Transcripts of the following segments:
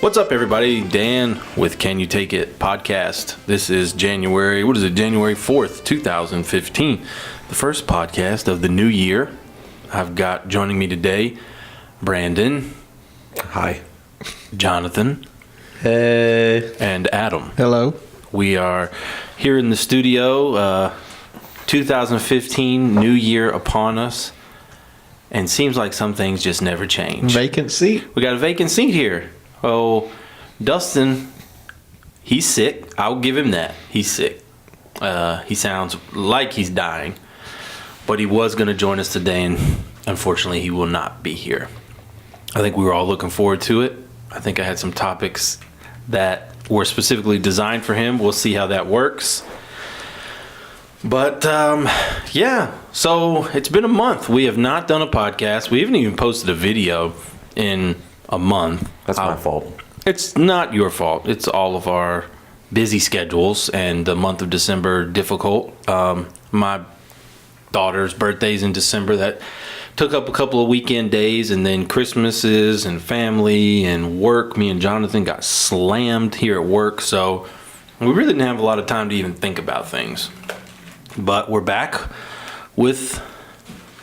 What's up, everybody? Dan with Can You Take It Podcast. This is January 4th, 2015. The first podcast of the new year. I've got joining me today, Brandon. Hi. Jonathan. Hey. And Adam. Hello. We are here in the studio, 2015, new year upon us. And seems like some things just never change. Vacant seat. We got a vacant seat here. Oh, Dustin, he's sick. I'll give him that. He's sick. He sounds like he's dying. But he was going to join us today, and unfortunately, he will not be here. I think we were all looking forward to it. I think I had some topics that were specifically designed for him. We'll see how that works. But, yeah. So, it's been a month. We have not done a podcast. We haven't even posted a video in a month. That's my fault. It's not your fault. It's all of our busy schedules and the month of December difficult. My daughter's birthday's in December. That took up a couple of weekend days, and then Christmases and family and work. Me and Jonathan got slammed here at work, so we really didn't have a lot of time to even think about things. But we're back with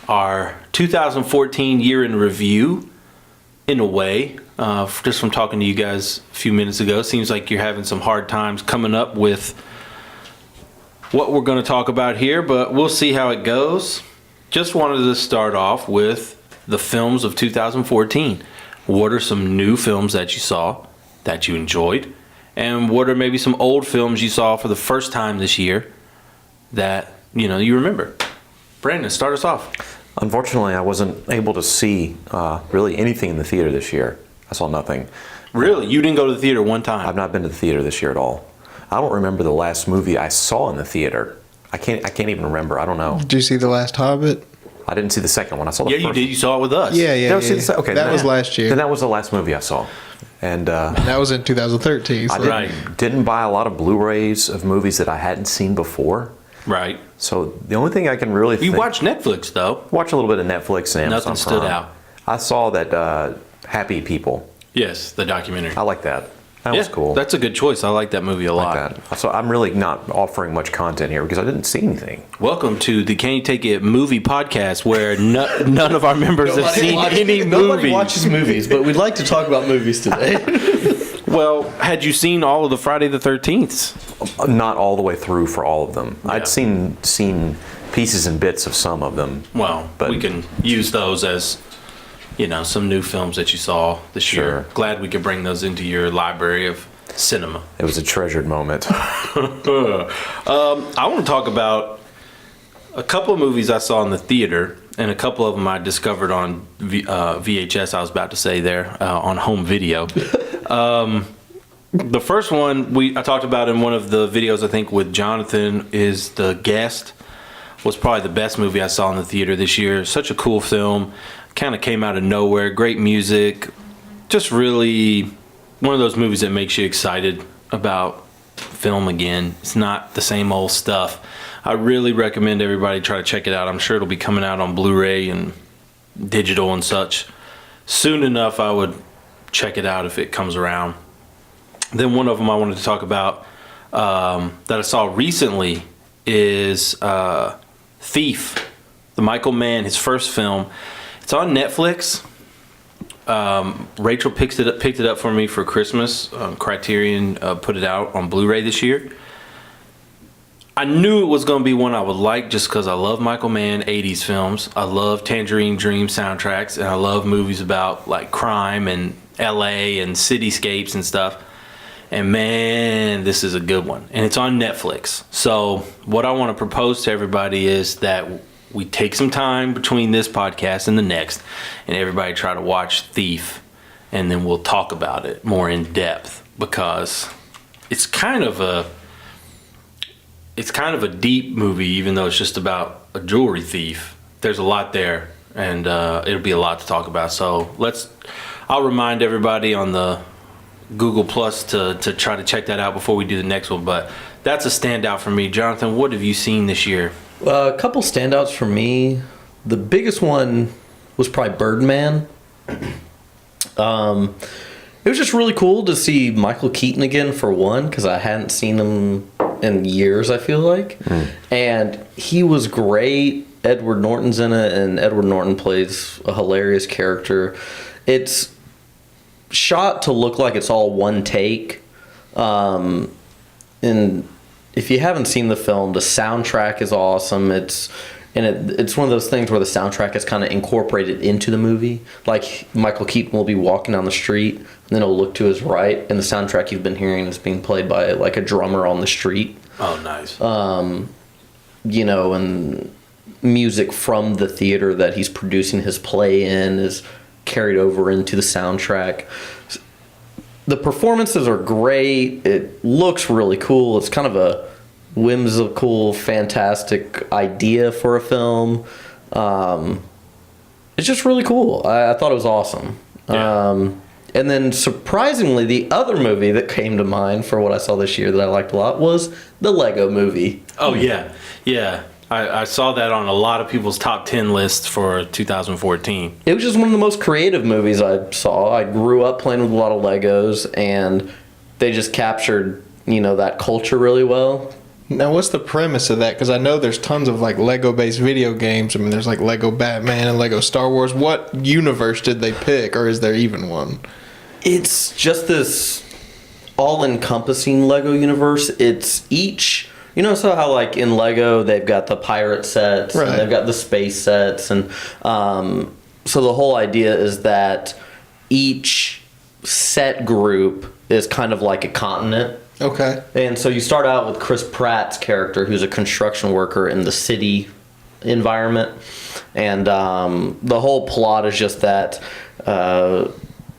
our 2014 year in review. In a way, just from talking to you guys a few minutes ago, seems like you're having some hard times coming up with what we're going to talk about here, but we'll see how it goes. Just wanted to start off with the films of 2014. What are some new films that you saw that you enjoyed? And what are maybe some old films you saw for the first time this year that, you remember? Brandon, start us off. Unfortunately, I wasn't able to see really anything in the theater this year. I saw nothing. Really? You didn't go to the theater one time? I've not been to the theater this year at all. I don't remember the last movie I saw in the theater. I can't even remember. I don't know. Did you see The Last Hobbit? I didn't see the second one. I saw the first. Yeah, you did. You saw it with us. Yeah. Okay, that was last year. Then that was the last movie I saw. And that was in 2013. So. I didn't buy a lot of Blu-rays of movies that I hadn't seen before. Right. So the only thing I can really You watched Netflix, though. Watch a little bit of Netflix and Amazon Nothing stood Prime. out. I saw that Happy People. Yes, the documentary. I like that. That was cool. That's a good choice. I like that movie a lot. Like that. So I'm really not offering much content here because I didn't see anything. Welcome to the Can You Take It Movie Podcast, where none of our members have seen any movies. Nobody watches movies, but we'd like to talk about movies today. Well, had you seen all of the Friday the 13th? Not all the way through for all of them. Yeah. I'd seen pieces and bits of some of them. Well, but we can use those as, some new films that you saw this year. Sure. Glad we could bring those into your library of cinema. It was a treasured moment. I want to talk about a couple of movies I saw in the theater, and a couple of them I discovered on VHS, I was about to say there, on home video. The first one I talked about in one of the videos, I think, with Jonathan, is The Guest. Was probably the best movie I saw in the theater this year. Such a cool film. Kind of came out of nowhere. Great music. Just really one of those movies that makes you excited about film again. It's not the same old stuff. I really recommend everybody try to check it out. I'm sure it'll be coming out on Blu-ray and digital and such. Soon enough, I would check it out if it comes around. Then one of them I wanted to talk about that I saw recently is Thief, the Michael Mann, his first film. It's on Netflix. Rachel picked it up for me for Christmas. Criterion put it out on Blu-ray this year. I knew it was going to be one I would like just because I love Michael Mann 80s films. I love Tangerine Dream soundtracks, and I love movies about like crime and LA and cityscapes and stuff. And man, this is a good one. And it's on Netflix. So what I want to propose to everybody is that we take some time between this podcast and the next, and everybody try to watch Thief, and then we'll talk about it more in depth, because it's kind of a deep movie, even though it's just about a jewelry thief. There's a lot there, and it'll be a lot to talk about. So I'll remind everybody on the Google Plus to try to check that out before we do the next one. But that's a standout for me. Jonathan, what have you seen this year? A couple standouts for me. The biggest one was probably Birdman. It was just really cool to see Michael Keaton again, for one, because I hadn't seen him in years, I feel like. And he was great. Edward Norton's in it, and Edward Norton plays a hilarious character. It's shot to look like it's all one take. And if you haven't seen the film, the soundtrack is awesome. It's one of those things where the soundtrack is kind of incorporated into the movie. Like Michael Keaton will be walking down the street, and then he'll look to his right, and the soundtrack you've been hearing is being played by like a drummer on the street. Oh, nice. And music from the theater that he's producing his play in is carried over into the soundtrack. The performances are great. It looks really cool. It's kind of a whimsical, fantastic idea for a film. It's just really cool. I thought it was awesome. Yeah. And then surprisingly, the other movie that came to mind for what I saw this year that I liked a lot was the Lego Movie. Oh, yeah. Yeah. I saw that on a lot of people's top 10 lists for 2014. It was just one of the most creative movies I saw. I grew up playing with a lot of Legos, and they just captured, that culture really well. Now, what's the premise of that? Because I know there's tons of like Lego-based video games. I mean, there's like Lego Batman and Lego Star Wars. What universe did they pick, or is there even one? It's just this all-encompassing Lego universe. It's each, so how like in Lego they've got the pirate sets, right, and they've got the space sets, and so the whole idea is that each set group is kind of like a continent. Okay. And so you start out with Chris Pratt's character, who's a construction worker in the city environment. And the whole plot is just that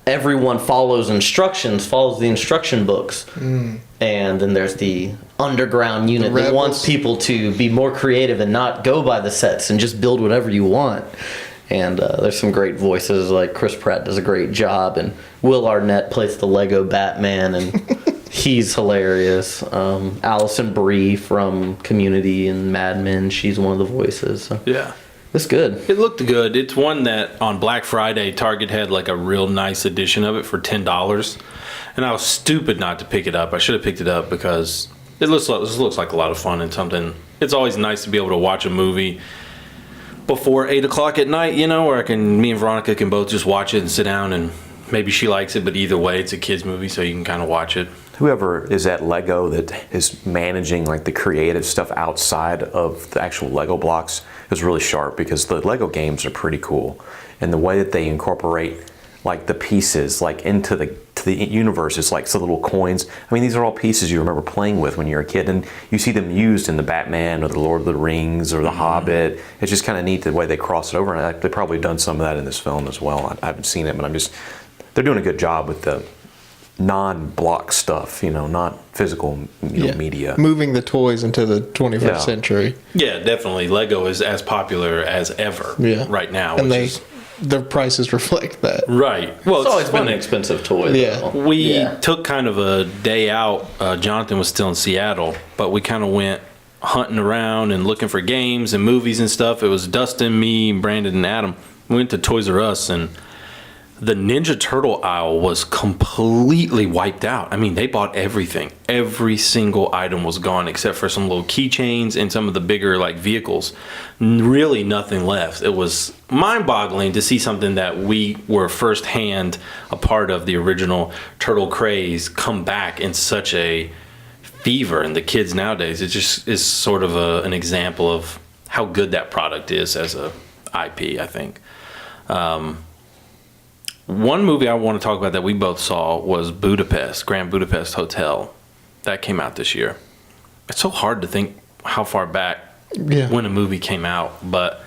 everyone follows the instruction books. And then there's the underground unit that wants people to be more creative and not go by the sets and just build whatever you want. And there's some great voices, like Chris Pratt does a great job, and Will Arnett plays the Lego Batman, and he's hilarious. Alison Brie from Community and Mad Men, she's one of the voices. So. Yeah. It's good. It looked good. It's one that on Black Friday, Target had like a real nice edition of it for $10. And I was stupid not to pick it up. I should have picked it up because it looks like a lot of fun and something. It's always nice to be able to watch a movie before 8 o'clock at night, where me and Veronica can both just watch it and sit down, and maybe she likes it, but either way, it's a kid's movie, so you can kind of watch it. Whoever is at Lego that is managing like the creative stuff outside of the actual Lego blocks is really sharp, because the Lego games are pretty cool, and the way that they incorporate like the pieces like into the universe is like some little coins. I mean, these are all pieces you remember playing with when you were a kid, and you see them used in the Batman or the Lord of the Rings or the Hobbit. It's just kind of neat the way they cross it over, and they've probably done some of that in this film as well. I haven't seen it, but they're doing a good job with the non-block stuff, not physical media. Moving the toys into the 21st century. Yeah, definitely. Lego is as popular as ever right now. And their prices reflect that. Right. Well, it's always been an expensive toy. Yeah. Though. We took kind of a day out. Jonathan was still in Seattle, but we kind of went hunting around and looking for games and movies and stuff. It was Dustin, me, Brandon, and Adam. We went to Toys R Us, and the Ninja Turtle aisle was completely wiped out. I mean, they bought everything. Every single item was gone except for some little keychains and some of the bigger like vehicles. Really nothing left. It was mind-boggling to see something that we were firsthand a part of, the original Turtle craze, come back in such a fever. And the kids nowadays, it just is sort of an example of how good that product is as a IP, I think. One movie I want to talk about that we both saw was Grand Budapest Hotel. That came out this year. It's so hard to think how far back when a movie came out, but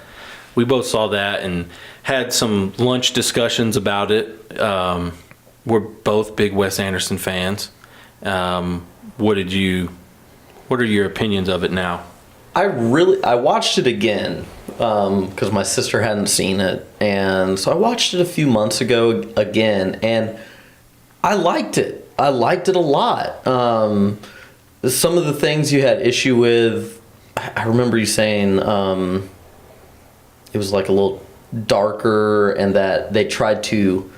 we both saw that and had some lunch discussions about it. We're both big Wes Anderson fans. What are your opinions of it now? I watched it again because my sister hadn't seen it, and so I watched it a few months ago again, and I liked it. I liked it a lot. Some of the things you had issue with, I remember you saying it was like a little darker, and that they tried to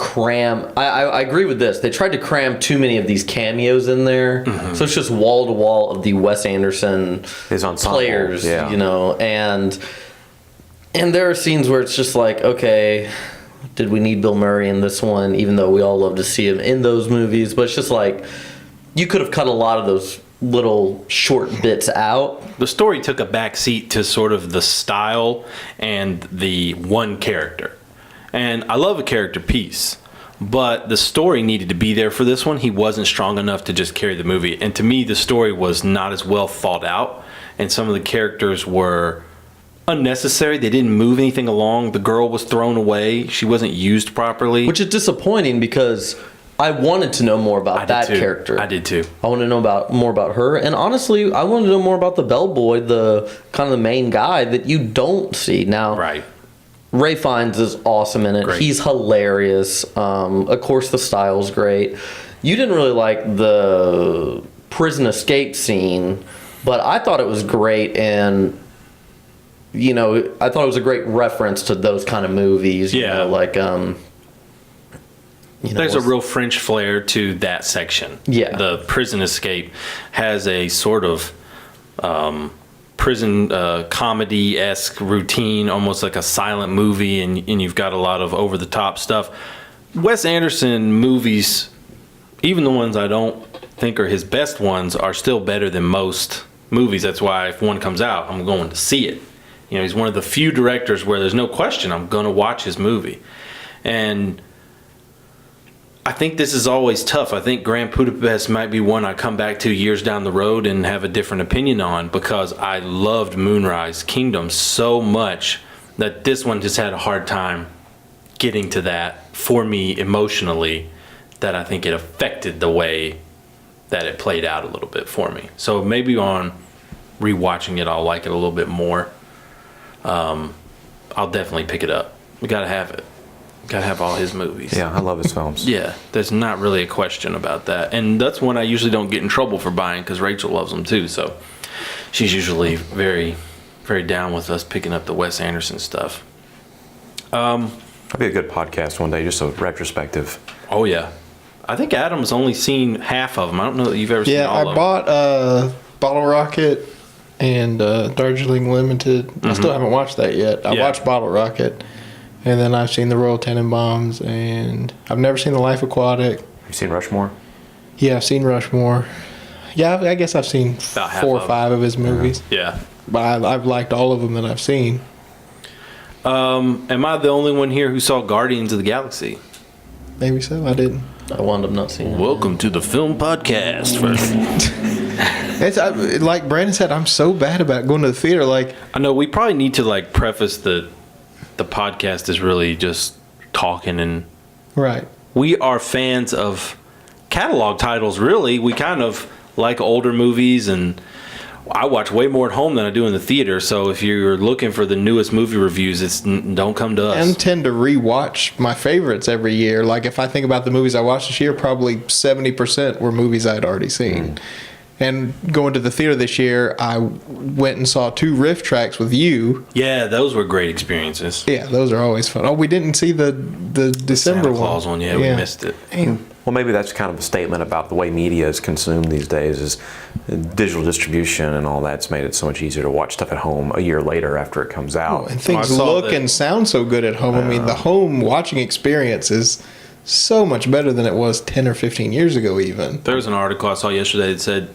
cram. I agree with this. They tried to cram too many of these cameos in there, so it's just wall to wall of the Wes Anderson His ensemble, players, yeah. you know, and there are scenes where it's just like, okay, did we need Bill Murray in this one? Even though we all love to see him in those movies, but it's just like you could have cut a lot of those little short bits out. The story took a back seat to sort of the style and the one character. And I love a character piece, but the story needed to be there for this one. He wasn't strong enough to just carry the movie. And to me, the story was not as well thought out, and some of the characters were unnecessary. They didn't move anything along. The girl was thrown away. She wasn't used properly. Which is disappointing because I wanted to know more about that character. I did too. I want to know more about her, and honestly, I wanted to know more about the bellboy, the kind of the main guy that you don't see now. Right. Ray Fiennes is awesome in it. Great. He's hilarious. Of course, the style's great. You didn't really like the prison escape scene, but I thought it was great, and you know, I thought it was a great reference to those kind of movies. You know, like you know, there's a real French flair to that section. Yeah. The prison escape has a sort of prison comedy-esque routine, almost like a silent movie, and you've got a lot of over-the-top stuff. Wes Anderson movies, even the ones I don't think are his best ones, are still better than most movies. That's why if one comes out, I'm going to see it. You know, he's one of the few directors where there's no question I'm going to watch his movie. And I think this is always tough. I think Grand Budapest might be one I come back to years down the road and have a different opinion on, because I loved Moonrise Kingdom so much that this one just had a hard time getting to that for me emotionally, that I think it affected the way that it played out a little bit for me. So maybe on rewatching it, I'll like it a little bit more. I'll definitely pick it up. We got to have it. Gotta have all his movies. Yeah, I love his films. Yeah, there's not really a question about that. And that's one I usually don't get in trouble for buying, because Rachel loves them too. So she's usually very, very down with us picking up the Wes Anderson stuff. That'd be a good podcast one day, just a retrospective. Oh, yeah. I think Adam's only seen half of them. I don't know that you've ever seen all of them. Yeah, I bought Bottle Rocket and Darjeeling Limited. I still haven't watched that yet. I watched Bottle Rocket. And then I've seen the Royal Tenenbaums, and I've never seen The Life Aquatic. You seen Rushmore? Yeah, I've seen Rushmore. Yeah, I guess I've seen About half 4 or of 5 of his movies. Yeah. But I've liked all of them that I've seen. Am I the only one here who saw Guardians of the Galaxy? Maybe so. I didn't. I wound up not seeing it. Welcome to the film podcast. Like Brandon said, I'm so bad about going to the theater. Like, I know we probably need to like preface the podcast is really just talking, and right. we are fans of catalog titles. Really, we kind of like older movies, and I watch way more at home than I do in the theater. So if you're looking for the newest movie reviews, don't come to us. And tend to rewatch my favorites every year. Like, if I think about the movies I watched this year, probably 70% were movies I had already seen. And going to the theater this year, I went and saw 2 riff tracks with you. Yeah, those were great experiences. Yeah, those are always fun. Oh, we didn't see the December Santa Claus one. Yeah, we missed it. Well, maybe that's kind of a statement about the way media is consumed these days. Is digital distribution and all that's made it so much easier to watch stuff at home a year later after it comes out. And things I saw look and sound so good at home. I mean, the home watching experience is so much better than it was 10 or 15 years ago even. There was an article I saw yesterday that said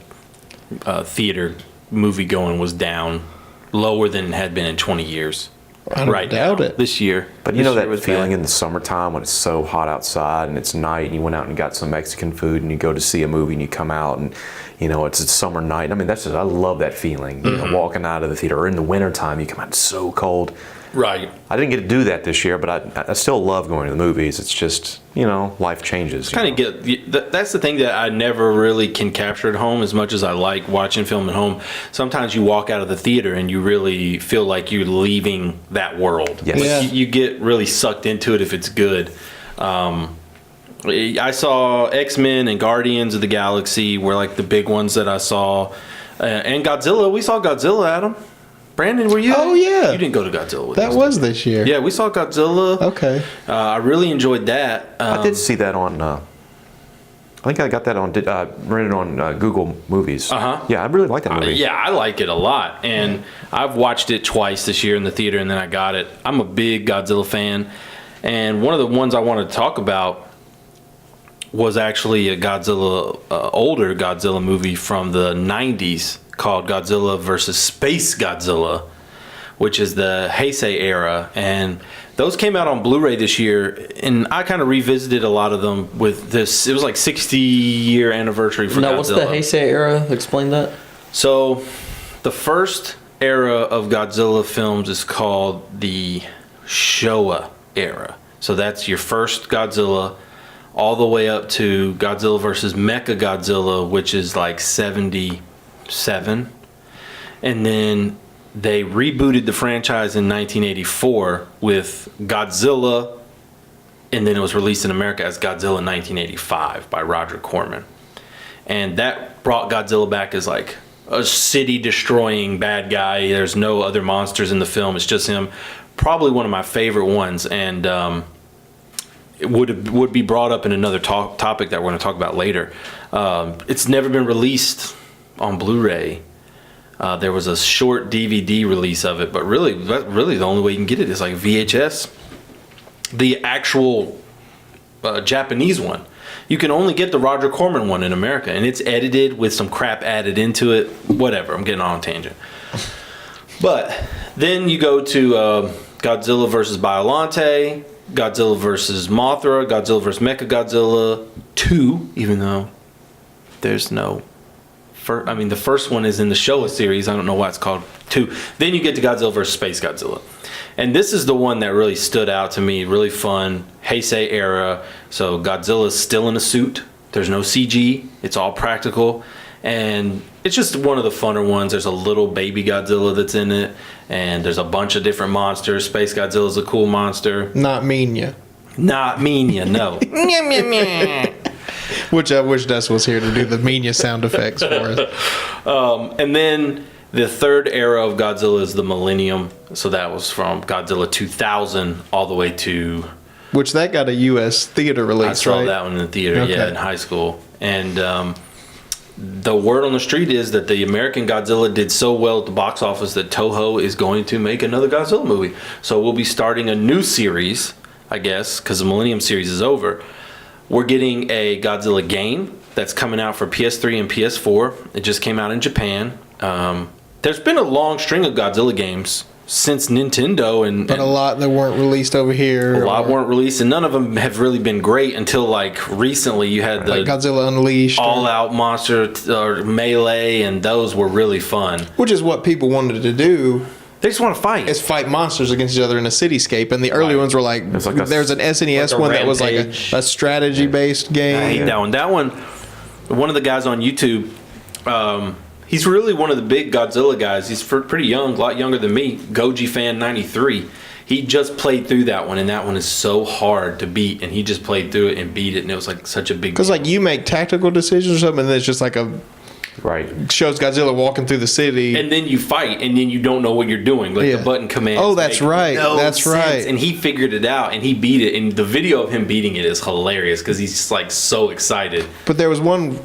theater movie going was down lower than it had been in 20 years. I don't doubt it. This year. But you know that was feeling bad. in the summertime when it's so hot outside and it's night and you went out and got some Mexican food and you go to see a movie and you come out and, you know, it's a summer night. I mean, I love that feeling. You know, walking out of the theater, or in the wintertime, you come out so cold. Right. I didn't get to do that this year, but I still love going to the movies. It's just, you know, life changes. That's the thing that I never really can capture at home as much as I like watching film at home. Sometimes you walk out of the theater and you really feel like you're leaving that world. Yes. Yeah. You get really sucked into it if it's good. I saw X-Men and Guardians of the Galaxy were like the big ones that I saw. And Godzilla. We saw Godzilla, Adam. Brandon, were you? Oh, yeah. You didn't go to Godzilla with us. That was did you? this year. Yeah, we saw Godzilla. Okay. I really enjoyed that. I did see that on. I think I got that on rented on Google Movies. Yeah, I really like that movie. Yeah, I like it a lot, and I've watched it twice this year in the theater, and then I got it. I'm a big Godzilla fan, and one of the ones I wanted to talk about was actually a Godzilla, older Godzilla movie from the 90s called Godzilla versus Space Godzilla, which is the Heisei era, and those came out on Blu-ray this year, and I kind of revisited a lot of them with this. It was like 60-year anniversary for Godzilla. Now, what's the Heisei era? Explain that. So, the first era of Godzilla films is called the Showa era. So that's your first Godzilla, all the way up to Godzilla versus Mechagodzilla, which is like 77. And then they rebooted the franchise in 1984 with Godzilla, and then it was released in America as Godzilla 1985 by Roger Corman. And that brought Godzilla back as like a city-destroying bad guy. There's no other monsters in the film. It's just him. Probably one of my favorite ones, and it would be brought up in another topic that we're going to talk about later. It's never been released on Blu-ray. There was a short DVD release of it, but really the only way you can get it is like VHS. The actual Japanese one, you can only get the Roger Corman one in America, and it's edited with some crap added into it. Whatever, I'm getting on a tangent. But then you go to Godzilla versus Biollante, Godzilla versus Mothra, Godzilla versus Mechagodzilla 2, even though there's no... the first one is in the Showa series. I don't know why it's called 2. Then you get to Godzilla vs. Space Godzilla. And this is the one that really stood out to me. Really fun. Heisei era. So Godzilla's still in a suit. There's no CG. It's all practical. And it's just one of the funner ones. There's a little baby Godzilla that's in it. And there's a bunch of different monsters. Space Godzilla's a cool monster. Not Minya. Not Minya, no. Which I wish Des was here to do the Minya sound effects for us. And then the third era of Godzilla is the Millennium. So that was from Godzilla 2000 all the way to... Which that got a U.S. theater release, I saw right? that one in the theater, yeah, in high school. And the word on the street is that the American Godzilla did so well at the box office that Toho is going to make another Godzilla movie. So we'll be starting a new series, I guess, because the Millennium series is over. We're getting a Godzilla game that's coming out for PS3 and PS4. It just came out in Japan. There's been a long string of Godzilla games since Nintendo, but a lot that weren't released over here. A lot weren't released, and none of them have really been great until like recently. You had the like Godzilla Unleashed, All Out Monster or Melee, and those were really fun. Which is what people wanted to do. They just want to fight. Is fight monsters against each other in a cityscape. And the early ones were like there's an SNES like one that was like a strategy-based game. I hate that one. That one of the guys on YouTube, he's really one of the big Godzilla guys. He's pretty young, a lot younger than me. Goji Fan 93. He just played through that one, and that one is so hard to beat. And he just played through it and beat it, and it was like such a big. Because like you make tactical decisions or something, and then it's just like a. Right. Shows Godzilla walking through the city. And then you fight, and then you don't know what you're doing. Like the button commands. Oh, that's right. That's right. And he figured it out, and he beat it. And the video of him beating it is hilarious because he's just like so excited. But there was one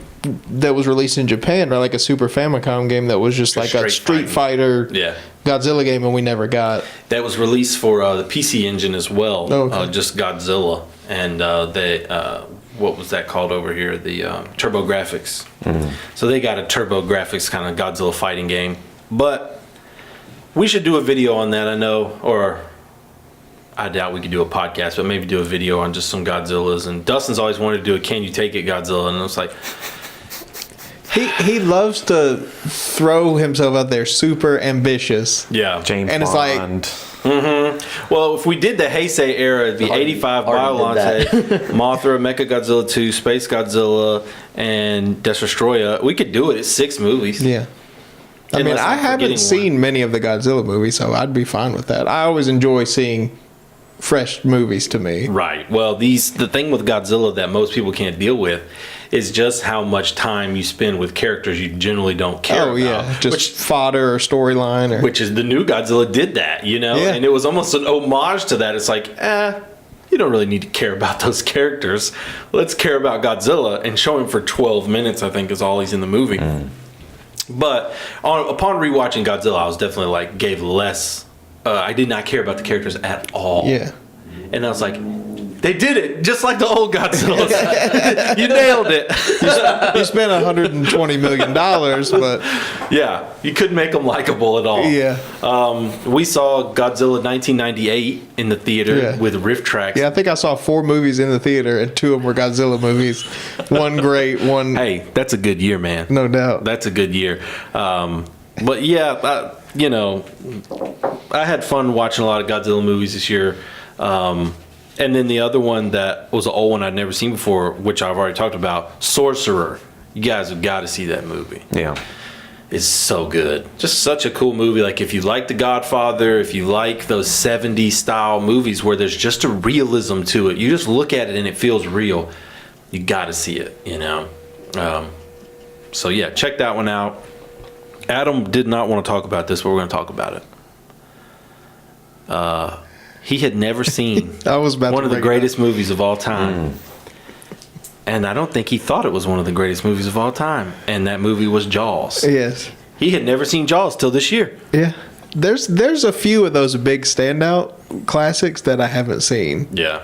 that was released in Japan, right? Like a Super Famicom game that was just like a Street Fighter Godzilla game, and we never got. That was released for the PC Engine as well. Oh, okay. Just Godzilla. And what was that called over here? The TurboGrafx. Mm-hmm. So they got a TurboGrafx kind of Godzilla fighting game. But we should do a video on that, I know. Or I doubt we could do a podcast, but maybe do a video on just some Godzillas. And Dustin's always wanted to do a Can You Take It Godzilla. And I was like... He loves to throw himself out there super ambitious. Yeah. James and it's Bond. Mm-hmm. Well, if we did the Heisei era, the 85 Biollante, Mothra, Mechagodzilla 2, Space Godzilla, and Destroya, we could do it. It's 6 movies. Yeah. I mean, I haven't seen many of the Godzilla movies, so I'd be fine with that. I always enjoy seeing fresh movies to me. Right. Well, the thing with Godzilla that most people can't deal with is just how much time you spend with characters you generally don't care Oh about. yeah, just fodder or storyline or. Which is the new Godzilla did that, you know? Yeah. And it was almost an homage to that. It's like, you don't really need to care about those characters. Let's care about Godzilla and show him for 12 minutes, I think, is all he's in the movie. But upon rewatching Godzilla, I was definitely like, gave less. I did not care about the characters at all. Yeah. And I was like, they did it just like the old Godzilla. You nailed it. You spent $120 million, but Yeah, you couldn't make them likable at all. yeah. We saw Godzilla 1998 in the theater Yeah. with riff tracks. Yeah, I think I saw 4 movies in the theater, and 2 of them were Godzilla movies. One great, one Hey, that's a good year, man. no doubt. That's a good year. But yeah, you know, I had fun watching a lot of Godzilla movies this year. And then the other one that was an old one I'd never seen before, which I've already talked about, Sorcerer. You guys have got to see that movie. Yeah. It's so good. Just such a cool movie. Like, if you like The Godfather, if you like those 70s style movies where there's just a realism to it, you just look at it and it feels real. You got to see it, you know? So, yeah, check that one out. Adam did not want to talk about this, but we're going to talk about it. He had never seen I was about one to of the bring it greatest movies of all time. And I don't think he thought it was one of the greatest movies of all time. And that movie was Jaws. Yes. He had never seen Jaws till this year. Yeah. There's a few of those big standout classics that I haven't seen Yeah.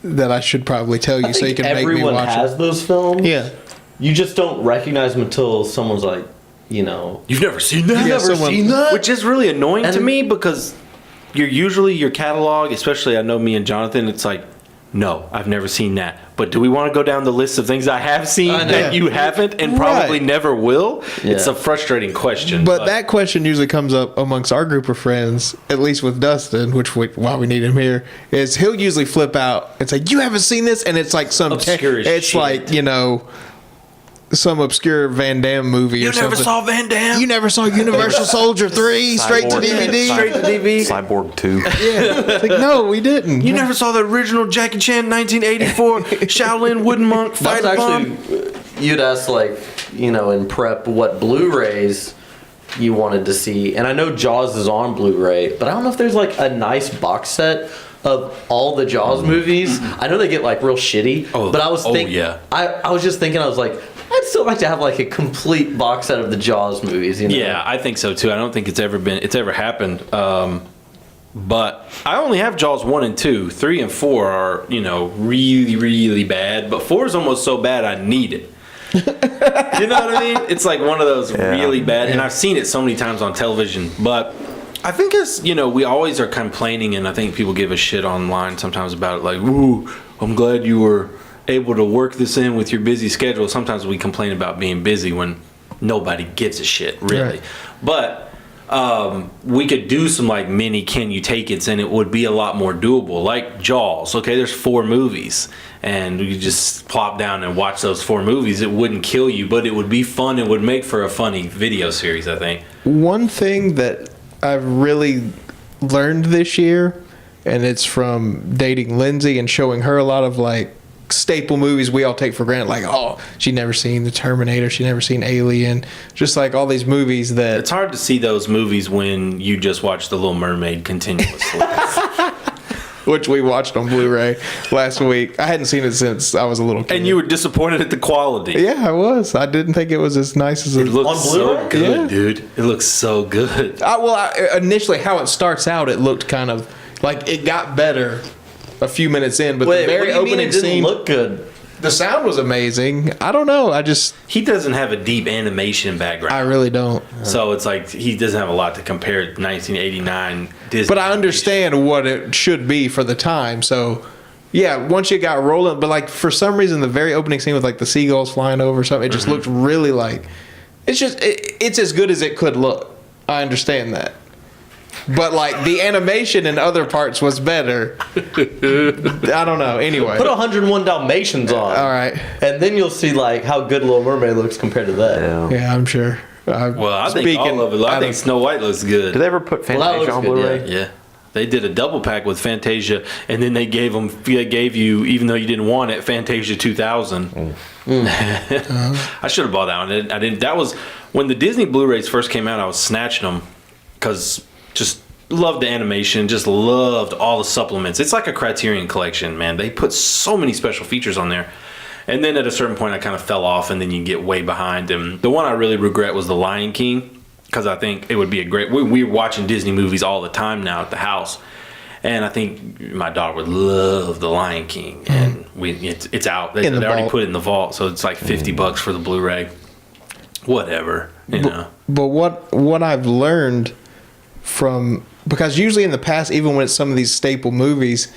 that I should probably tell you I so you think can make me everyone watch has it. those films. Yeah. You just don't recognize them until someone's like, you know, You've never seen that? Yeah, never someone- seen that? Which is really annoying to And- me because you're usually your catalog, especially I know me and Jonathan, it's like, no, I've never seen that. But do we want to go down the list of things I have seen I know. that you haven't and probably Right. never will? It's Yeah. a frustrating question. But that question usually comes up amongst our group of friends, at least with Dustin, why we need him here, is he'll usually flip out and say, "You haven't seen this?" And it's like some Obscure as it's shit. like, you know, some obscure Van Damme movie you or something. never saw Van Damme? You never saw Universal Soldier 3 straight to Cyborg. DVD? Straight to DVD? Cyborg 2. Yeah. It's like, no, we didn't. You never saw the original Jackie Chan 1984 Shaolin Wooden Monk that's fight actually, you'd ask, like, you know, in prep what Blu-rays you wanted to see. And I know Jaws is on Blu-ray, but I don't know if there's, like, a nice box set of all the Jaws movies. I know they get, like, real shitty. But I was thinking, yeah. I was just thinking, I was like, I'd still like to have like a complete box set of the Jaws movies. You know? Yeah, I think so too. I don't think it's ever happened. But I only have Jaws 1 and 2. 3 and 4 are, you know, really, really bad. But 4 is almost so bad I need it. You know what I mean? It's like one of those really bad. And I've seen it so many times on television. But I think it's, you know, we always are complaining, and I think people give a shit online sometimes about it. Like, ooh, I'm glad you were able to work this in with your busy schedule. Sometimes we complain about being busy when nobody gives a shit, really. Right. But we could do some like mini can you take it's, and it would be a lot more doable. Like Jaws, okay, there's 4 movies, and you just plop down and watch those 4 movies. It wouldn't kill you, but it would be fun. It would make for a funny video series, I think. One thing that I've really learned this year, and it's from dating Lindsay and showing her a lot of like staple movies we all take for granted, like, oh, she never seen The Terminator, she never seen Alien, just like all these movies that It's hard to see those movies when you just watch The Little Mermaid continuously. which we watched on Blu-ray last week. I hadn't seen it since I was a little kid. And you were disappointed at the quality. Yeah, I was. I didn't think it was as nice as It looks On so Blu-ray? good, Yeah. dude. It looks so good. Initially, how it starts out, it looked kind of like it got better a few minutes in, but Wait, the very what do you mean opening it didn't scene, look good? the sound was amazing. I don't know. He doesn't have a deep animation background. I really don't. So it's like he doesn't have a lot to compare to 1989 Disney. But I understand what it should be for the time. So, yeah, once you got rolling, but like for some reason, the very opening scene with like the seagulls flying over or something, it just looked really like it's as good as it could look. I understand that. But like the animation in other parts was better. I don't know. Anyway, Put 101 Dalmatians on. all right. And then you'll see like how good Little Mermaid looks compared to that. Yeah. Yeah, I'm sure. Well, I think all of it. I think Snow White looks good. Did they ever put Well, that Fantasia looks on good, Blu-ray? Yeah. They did a double pack with Fantasia, and then they gave you, even though you didn't want it, Fantasia 2000. I should have bought that one. I didn't. That was when the Disney Blu-rays first came out. I was snatching them because just loved the animation, just loved all the supplements. It's like a Criterion collection, man. They put so many special features on there. And then at a certain point, I kind of fell off, and then you get way behind. And the one I really regret was The Lion King, because I think it would be a great. We're watching Disney movies all the time now at the house, and I think my daughter would love The Lion King. And it's out. They already put it in the vault, so it's like $50 for the Blu-ray. Whatever, you know. But what I've learned from, because usually in the past, even when it's some of these staple movies,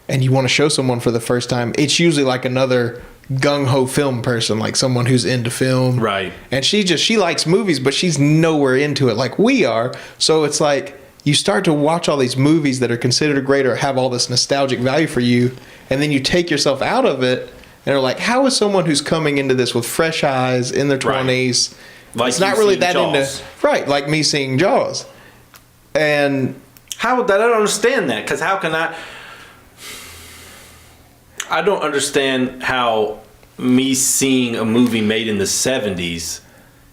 and you want to show someone for the first time, it's usually like another gung-ho film person, like someone who's into film, right? And she likes movies, but she's nowhere into it like we are. So it's like you start to watch all these movies that are considered great or have all this nostalgic value for you, and then you take yourself out of it and are like, how is someone who's coming into this with fresh eyes in their 20s, like it's not really that Jaws. into, right, like me seeing Jaws. And how would that? I don't understand that, because how can I don't understand how me seeing a movie made in the 70s,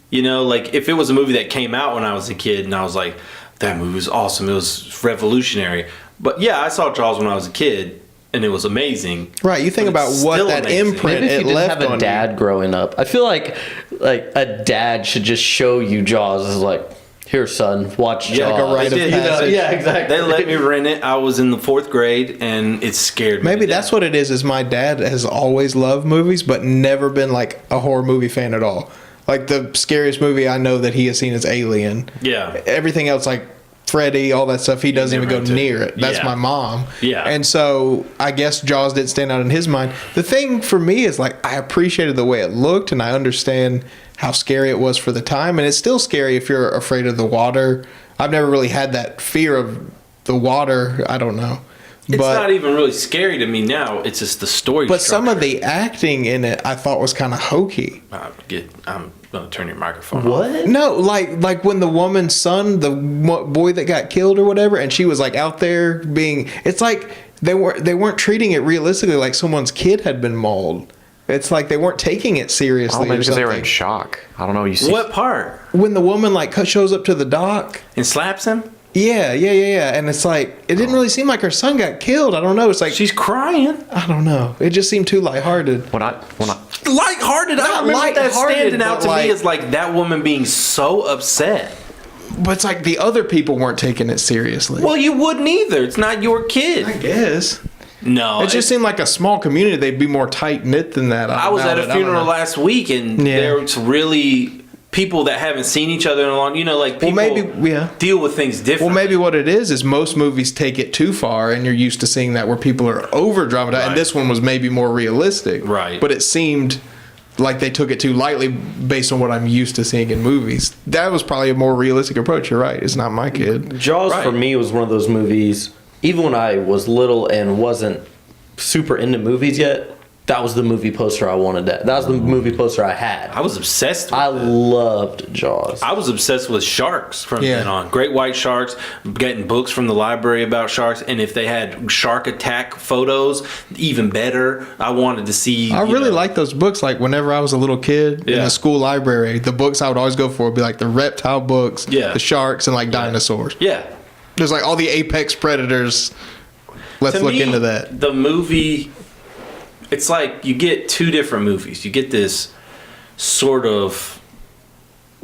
you know, like if it was a movie that came out when I was a kid and I was like, that movie was awesome, it was revolutionary. But yeah, I saw Jaws when I was a kid and it was amazing. Right, you think about what that imprint it left on you. Maybe if you didn't have a dad growing up. I feel like a dad should just show you Jaws as like, here, son, watch Jaws. Like a rite of passage. Yeah, exactly. They let me rent it. I was in the 4th grade, and it scared me. Maybe that's what it is my dad has always loved movies, but never been like a horror movie fan at all. Like the scariest movie I know that he has seen is Alien. Yeah. Everything else, like Freddy, all that stuff, he doesn't even go near it. That's my mom. Yeah. And so I guess Jaws didn't stand out in his mind. The thing for me is like I appreciated the way it looked, and I understand how scary it was for the time, and it's still scary if you're afraid of the water. I've never really had that fear of the water. I don't know. It's not even really scary to me now. It's just the story. But some of the acting in it, I thought was kind of hokey. I'm gonna turn your microphone off. What? No, like when the woman's son, the boy that got killed or whatever, and she was like out there being. It's like they weren't treating it realistically, like someone's kid had been mauled. It's like they weren't taking it seriously. Maybe because they were in shock. I don't know. You see What part? When the woman like shows up to the dock And slaps him? Yeah. And it's like, it didn't really seem like her son got killed. I don't know. It's like, she's crying. I don't know. It just seemed too lighthearted. when I Lighthearted? I don't remember that standing out to me as like that woman being so upset. But it's like the other people weren't taking it seriously. Well, you wouldn't either. It's not your kid. I guess. No. It just seemed like a small community. They'd be more tight-knit than that. I was at a funeral last week, and there was really people that haven't seen each other in a long, you know, like people deal with things differently. Well, maybe what it is most movies take it too far, and you're used to seeing that where people are over-dramatized, and this one was maybe more realistic. Right. But it seemed like they took it too lightly based on what I'm used to seeing in movies. That was probably a more realistic approach. You're right. It's not my kid. Jaws for me was one of those movies, even when I was little and wasn't super into movies yet, that was the movie poster I wanted. That was the movie poster I had. I was obsessed with I loved Jaws. I was obsessed with sharks from then on. Great white sharks, getting books from the library about sharks, and if they had shark attack photos, even better. I wanted to see. I really like those books. Like whenever I was a little kid in the school library, the books I would always go for would be like the reptile books, the sharks, and like dinosaurs. Yeah. There's like all the apex predators. Let's look into that. The movie, it's like you get two different movies. You get this sort of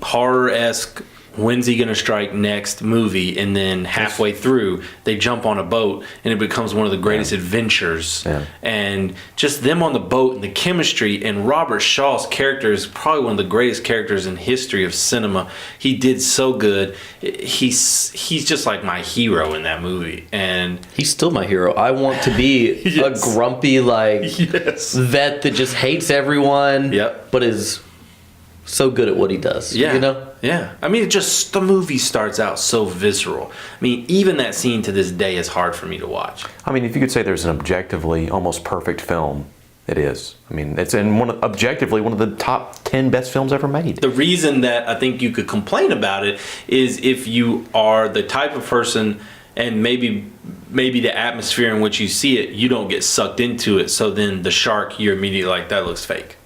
horror-esque, when's he gonna strike next movie, and then halfway through they jump on a boat and it becomes one of the greatest adventures. And just them on the boat and the chemistry, and Robert Shaw's character is probably one of the greatest characters in history of cinema. He did so good. He's just like my hero in that movie, and he's still my hero. I want to be a grumpy vet that just hates everyone, but is so good at what he does. You know? Yeah. I mean, the movie starts out so visceral. I mean, even that scene to this day is hard for me to watch. I mean, if you could say there's an objectively almost perfect film, it is. I mean, it's objectively one of the top 10 best films ever made. The reason that I think you could complain about it is if you are the type of person, and maybe the atmosphere in which you see it, you don't get sucked into it. So then the shark, you're immediately like, that looks fake.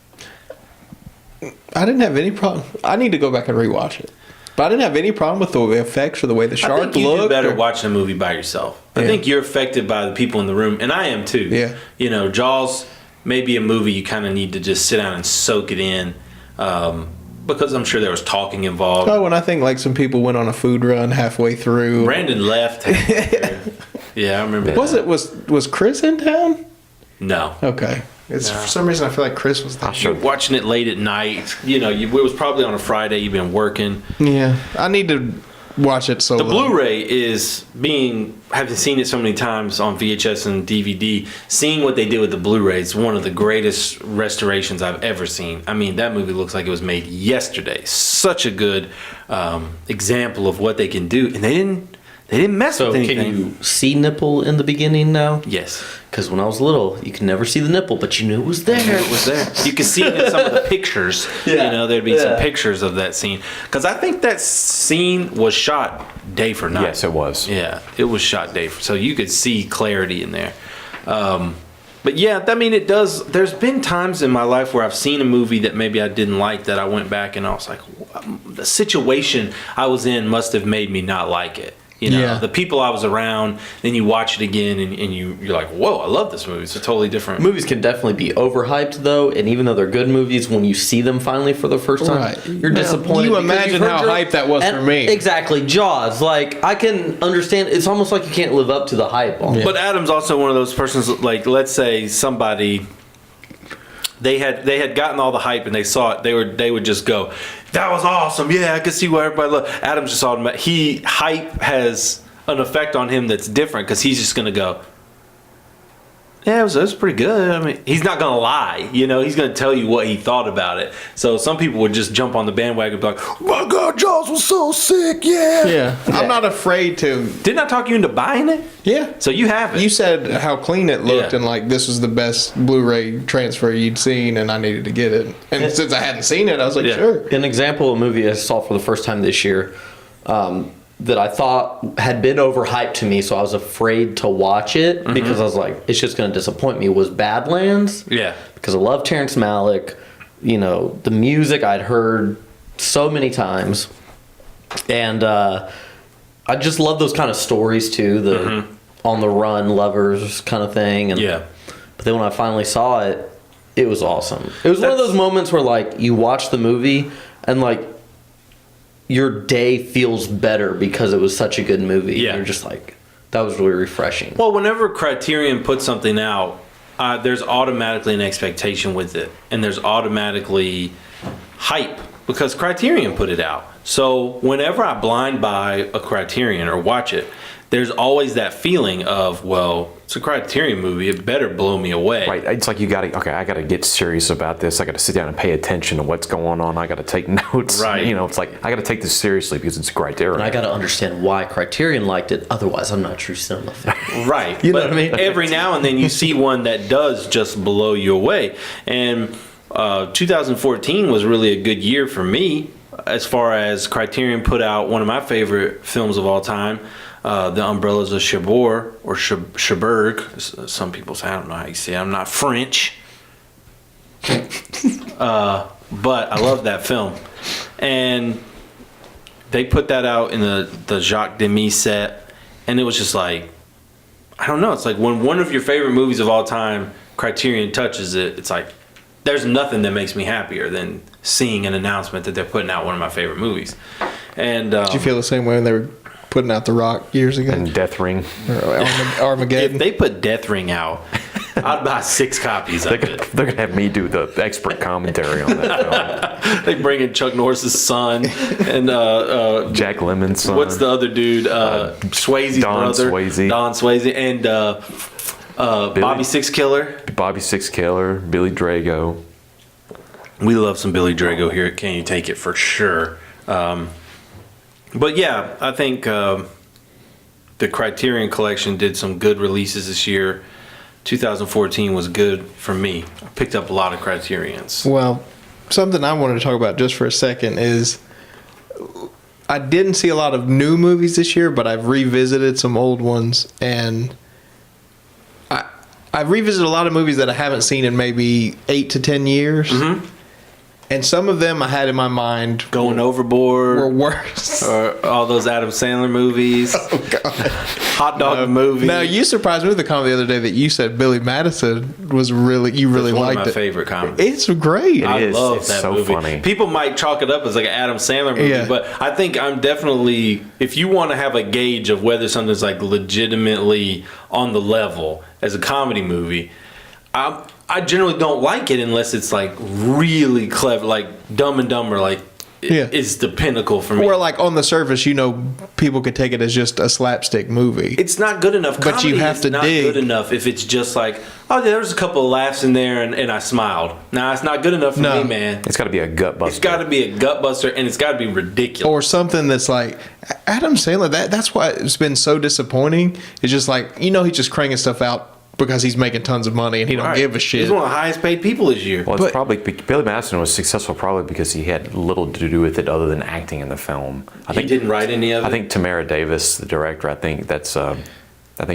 I didn't have any problem. I need to go back and rewatch it. But I didn't have any problem with the effects or the way the shark I think you looked. do better watching a movie by yourself. I think you're affected by the people in the room, and I am too. Yeah. You know, Jaws may be a movie you kind of need to just sit down and soak it in, because I'm sure there was talking involved. Oh, and I think like some people went on a food run halfway through. Brandon left. Yeah, I remember. Was Chris in town? No. Okay. For some reason I feel like Chris was there. You're watching it late at night. You know, it was probably on a Friday. You've been working. Yeah, I need to watch it solo. The Blu-ray is having seen it so many times on VHS and DVD, seeing what they did with the Blu-ray is one of the greatest restorations I've ever seen. I mean, that movie looks like it was made yesterday. Such a good example of what they can do. And they didn't mess with anything. Can you see nipple in the beginning now? Yes. Because when I was little, you could never see the nipple, but you knew it was there. It was there. You could see it in some of the pictures. Yeah. You know, there'd be some pictures of that scene. Because I think that scene was shot day for night. Yes, it was. Yeah, it was shot day for, so you could see clarity in there. But yeah, I mean, it does. There's been times in my life where I've seen a movie that maybe I didn't like, that I went back and I was like, the situation I was in must have made me not like it. You know, the people I was around, then you watch it again and you're like, whoa, I love this movie. It's a totally different. Movies can definitely be overhyped, though, and even though they're good movies, when you see them finally for the first time, you're disappointed. You because imagine you've heard how hype that was for me. Exactly. Jaws. Like, I can understand. It's almost like you can't live up to the hype on it. But Adam's also one of those persons, like, let's say somebody, they had gotten all the hype and they saw it, they would just go, that was awesome. Yeah, I could see why everybody loved. Adam's just automatic. Hype has an effect on him that's different, because he's just gonna go, yeah, it was pretty good. I mean, he's not gonna lie, you know. He's gonna tell you what he thought about it. So some people would just jump on the bandwagon and be like, oh my God, Jaws was so sick, yeah. I'm not afraid to. Didn't I talk you into buying it? Yeah. So you have it. You said how clean it looked, Yeah. and like this was the best Blu-ray transfer you'd seen, and I needed to get it. And since I hadn't seen it, I was like, sure. An example of a movie I saw for the first time this year that I thought had been overhyped to me, so I was afraid to watch it because I was like, it's just going to disappoint me, was Badlands. Yeah. Because I love Terrence Malick. You know, the music I'd heard so many times. And I just love those kind of stories, too. The on the run lovers kind of thing. And, but then when I finally saw it, it was awesome. It was one of those moments where, like, you watch the movie and, like, your day feels better because it was such a good movie. Yeah. You're just like, that was really refreshing. Well, whenever Criterion puts something out, there's automatically an expectation with it, and there's automatically hype because Criterion put it out. So whenever I blind buy a Criterion or watch it, there's always that feeling of, well, it's a Criterion movie, it better blow me away. Right. It's like I got to get serious about this. I got to sit down and pay attention to what's going on. I got to take notes. Right. You know, it's like I got to take this seriously because it's Criterion. And I got to understand why Criterion liked it. Otherwise, I'm not a true cinema fan. Right. You know what I mean? Every now and then you see one that does just blow you away. And 2014 was really a good year for me as far as Criterion put out one of my favorite films of all time, The Umbrellas of Cherbourg, or Cherbourg. Some people say, I don't know how you say it. I'm not French. But I love that film. And they put that out in the Jacques Demy set, and it was just like, I don't know. It's like when one of your favorite movies of all time, Criterion touches it, it's like, there's nothing that makes me happier than seeing an announcement that they're putting out one of my favorite movies. And Did you feel the same way when they were putting out The Rock years ago? And Death Ring. Or Armageddon? if they put Death Ing out, I'd buy 6 copies of it. They're going to have me do the expert commentary on that film. They bring in Chuck Norris's son and Jack Lemmon's son. what's the other dude? Swayze's Don brother. Swayze. Don Swayze. And Bobby Six Killer. Bobby Six Killer, Billy Drago. We love some Billy Drago here at Can You Take It for sure. But yeah, I think the Criterion Collection did some good releases this year. 2014 was good for me. I picked up a lot of Criterions. Well, something I wanted to talk about just for a second is I didn't see a lot of new movies this year, but I've revisited some old ones, and I've revisited a lot of movies that I haven't seen in maybe 8 to 10 years. Mm-hmm. And some of them I had in my mind Going Overboard, were worse. or all those Adam Sandler movies. Oh, God. Hot Dog movie. Now, you surprised me with the comment the other day that you said Billy Madison was liked one it. of my favorite comedies. It's great. I is. love It's that so movie. funny. People might chalk it up as like an Adam Sandler movie, Yeah. but I think I'm definitely, if you want to have a gauge of whether something's like legitimately on the level as a comedy movie, I generally don't like it unless it's like really clever, like Dumb and Dumber, like Yeah. is the pinnacle for me. Where, like, on the surface, people could take it as just a slapstick movie. It's not good enough. But you Comedy have is to not dig. good enough if it's just like, oh, there's a couple of laughs in there and I smiled. Nah, it's not good enough for No. me, man. It's got to be a gut buster. It's got to be a gut buster and it's got to be ridiculous. Or something that's like Adam Sandler. That's why it's been so disappointing. It's just like, he's just cranking stuff out because he's making tons of money and he don't Right. give a shit. He's one of the highest paid people this year. Well, But- it's probably Billy Madison was successful probably because he had little to do with it other than acting in the film. He didn't write any of it. I think Tamara Davis, the director, I think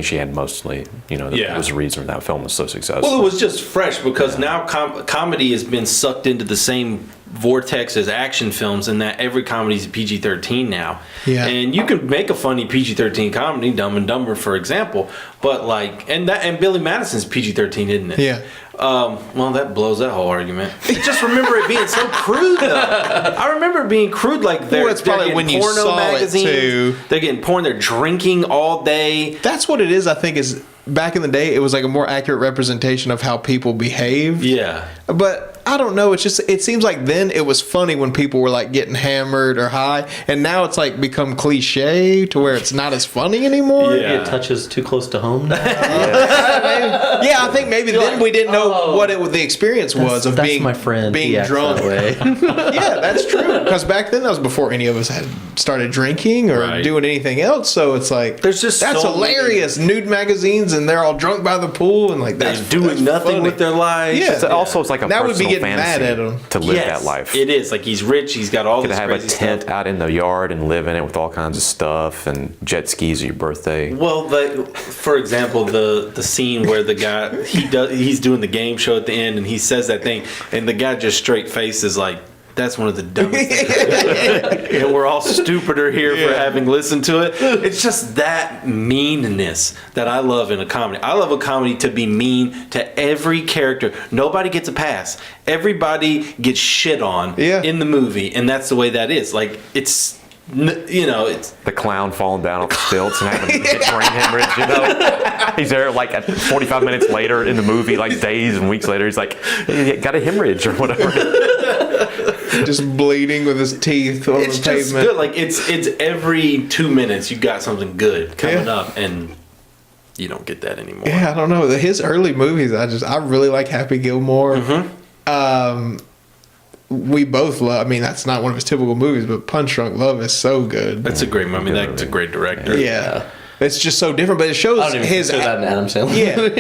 she had mostly, that Yeah. was the reason that film was so successful. Well, it was just fresh because now comedy has been sucked into the same vortex as action films, and that every comedy is PG-13 now. Yeah. And you can make a funny PG-13 comedy, Dumb and Dumber, for example, but like, and Billy Madison's PG-13, isn't it? Yeah. Well, that blows that whole argument. I just remember it being so crude, though. I remember it being crude, like Well, it's probably getting when you porno saw it, magazines. too. They're getting porn. They're drinking all day. That's what it is, I think, is back in the day, it was like a more accurate representation of how people behaved. Yeah. But I don't know. It seems like then it was funny when people were like getting hammered or high, and now it's like become cliche to where it's not as funny anymore. Yeah. It touches too close to home now. Yeah, I think maybe then we didn't know what the experience was of That's being my friend. being He acts drunk. that way. Yeah, that's true. Because back then that was before any of us had started drinking or Right. doing anything else. So it's like There's just that's so hilarious. Nude magazines and they're all drunk by the pool and like They're that's doing that's nothing funny. with their lives. Yeah. Also, it's like a That would be personal getting mad fantasy at him. to live Yes, that life. It is like he's rich. He's got all To this have a crazy tent stuff. out in the yard and live in it with all kinds of stuff and jet skis at your birthday. Well, for example, the scene where the guy he's doing the game show at the end and he says that thing and the guy just straight faces like, that's one of the dumbest things. And we're all stupider here for having listened to it. It's just that meanness that I love in a comedy. I love a comedy to be mean to every character. Nobody gets a pass. Everybody gets shit on in the movie, and that's the way that is. Like it's. It's The clown falling down off the stilts and having brain hemorrhage, He's there like 45 minutes later in the movie, like days and weeks later, he's like, he got a hemorrhage or whatever. just bleeding with his teeth on it's the just pavement. good. Like it's every 2 minutes you got something good coming up, and you don't get that anymore. Yeah, I don't know. His early movies, I really like Happy Gilmore. We both love. I mean, that's not one of his typical movies, but Punch Drunk Love is so good. That's a great movie. That's a great director. Yeah. It's just so different, but it shows I don't even his consider that an Adam Sandler.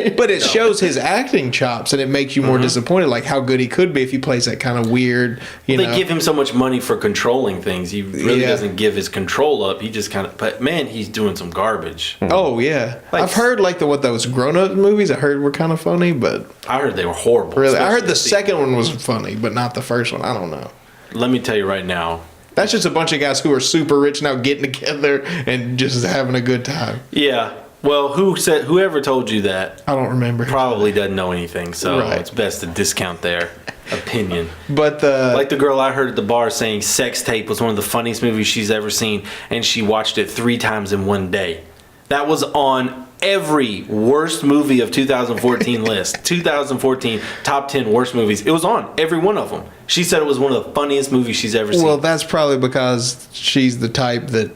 yeah, but it shows his acting chops, and it makes you more disappointed, like how good he could be if he plays that kind of weird. They give him so much money for controlling things. He really doesn't give his control up. He just kind of. But man, he's doing some garbage. Oh yeah, Like- I've heard like those grown up movies. I heard were kind of funny, but I heard they were horrible. really, I heard especially the second one was funny, but not the first one. I don't know. Let me tell you right now. That's just a bunch of guys who are super rich now getting together and just having a good time. Yeah. Well, whoever told you that I don't remember. probably doesn't know anything, so Right. it's best to discount their opinion. But Like the girl I heard at the bar saying Sex Tape was one of the funniest movies she's ever seen, and she watched it 3 times in one day. That was on every worst movie of 2014 list. 2014 top 10 worst movies. It was on every one of them. She said it was one of the funniest movies she's ever seen. well, that's probably because she's the type that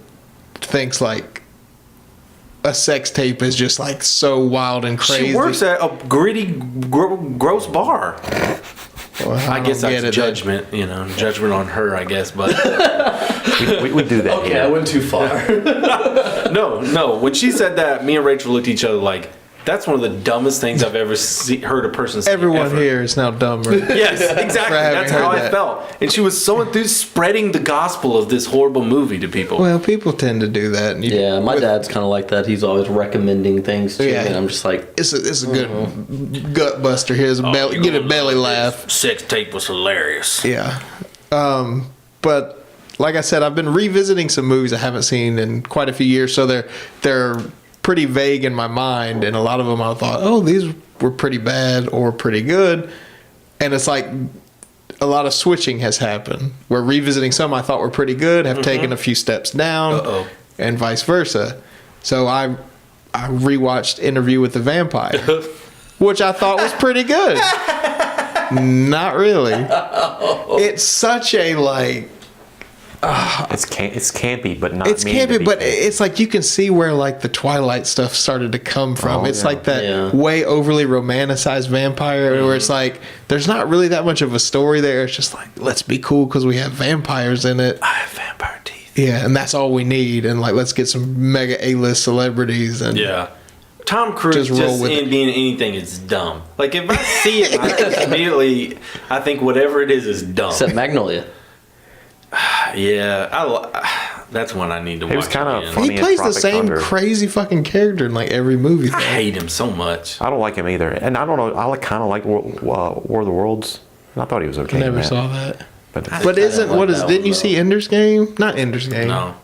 thinks like a sex tape is just like so wild and crazy. she works at a gritty, gross bar. Well, I guess don't that's get it. judgment, judgment on her, I guess. But we do that Okay, here. I went too far. no. When she said that, me and Rachel looked at each other like, That's one of the dumbest things I've ever heard a person say. Everyone ever. here is now dumber. Yes, exactly. having That's how heard I that. felt. And she was so enthused, spreading the gospel of this horrible movie to people. Well, people tend to do that. And Yeah, my dad's kind of like that. He's always recommending things to Yeah. me, and I'm just like, It's a good gut buster. Here's a belly, You're get a gonna belly love laugh. this. Sex tape was hilarious. Yeah. But like I said, I've been revisiting some movies I haven't seen in quite a few years, so they're pretty vague in my mind, and a lot of them I thought, oh, these were pretty bad or pretty good, and it's like a lot of switching has happened. Where revisiting some I thought were pretty good have taken a few steps down, Uh-oh. and vice versa. So I rewatched Interview with the Vampire, which I thought was pretty good. Not really. It's such a like. It's campy, but not. It's meaning to campy, be but campy. it's like you can see where like the Twilight stuff started to come from. Oh, It's yeah. like that Yeah. way overly romanticized vampire where it's like there's not really that much of a story there. It's just like let's be cool because we have vampires in it. I have vampire teeth. Yeah, and that's all we need. And like let's get some mega A-list celebrities and Yeah. Tom Cruise Just just, roll with in it. being anything is dumb. Like if I see it, I just immediately I think whatever it is dumb. except Magnolia. Yeah, that's one I need to watch. He was kinda again. funny. he in plays the Tropic same Thunder. crazy fucking character in like every movie. I though. hate him so much. I don't like him either, and I don't know. I kind of like War of the Worlds. And I thought he was okay. I never in that. saw that. But But isn't like what is? that Didn't one, you though. see Ender's Game? Not Ender's Game. No,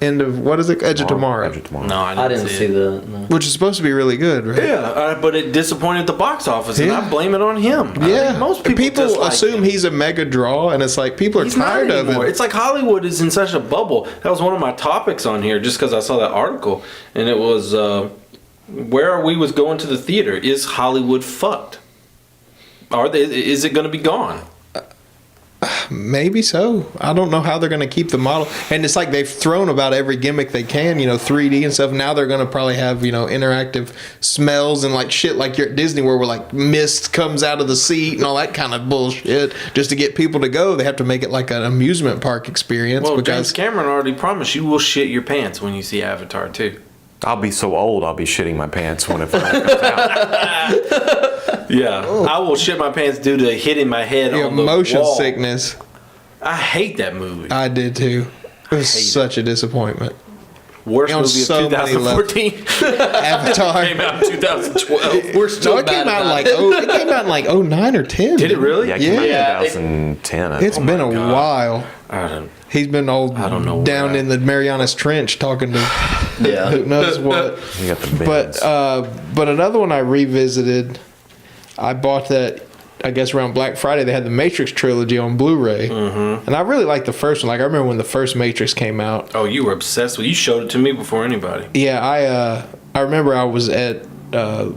End of what is it? Edge of Tomorrow. Edge of Tomorrow. no, I didn't see it. that. No. Which is supposed to be really good, right? Yeah, but it disappointed the box office, and Yeah. I blame it on him. I Yeah, think most people, dislike assume him. he's a mega draw, and it's like people are He's not tired of anymore. it. It's like Hollywood is in such a bubble. That was one of my topics on here, just because I saw that article, and it was where are we with going to the theater? Is Hollywood fucked? Is it going to be gone? Maybe so. I don't know how they're going to keep the model, and it's like they've thrown about every gimmick they can, 3D and stuff. Now they're going to probably have interactive smells and like shit like you're at Disney where like mist comes out of the seat and all that kind of bullshit just to get people to go. They have to make it like an amusement park experience Well, because James Cameron already promised you will shit your pants when you see Avatar 2. I'll be so old. I'll be shitting my pants when it finally comes out. Yeah, I will shit my pants due to hitting my head on the motion wall. sickness. I hate that movie. I did too. It was hate such a disappointment. Worst on movie of so many 2014. Avatar. Came out in 2012. We're still No, it came bad out about like it. it came out in like 09 or 10. Did it really? Yeah, it came out Yeah, in 2010. I It's think. been a God. while. I don't. He's been all I don't know down where. in the Marianas Trench talking to Yeah. who knows what. You got the But another one I revisited, I bought that, I guess around Black Friday, they had the Matrix trilogy on Blu-ray. Mm-hmm. And I really liked the first one. Like I remember when the first Matrix came out. Oh, you were obsessed with. You showed it to me before anybody. Yeah, I remember I was at the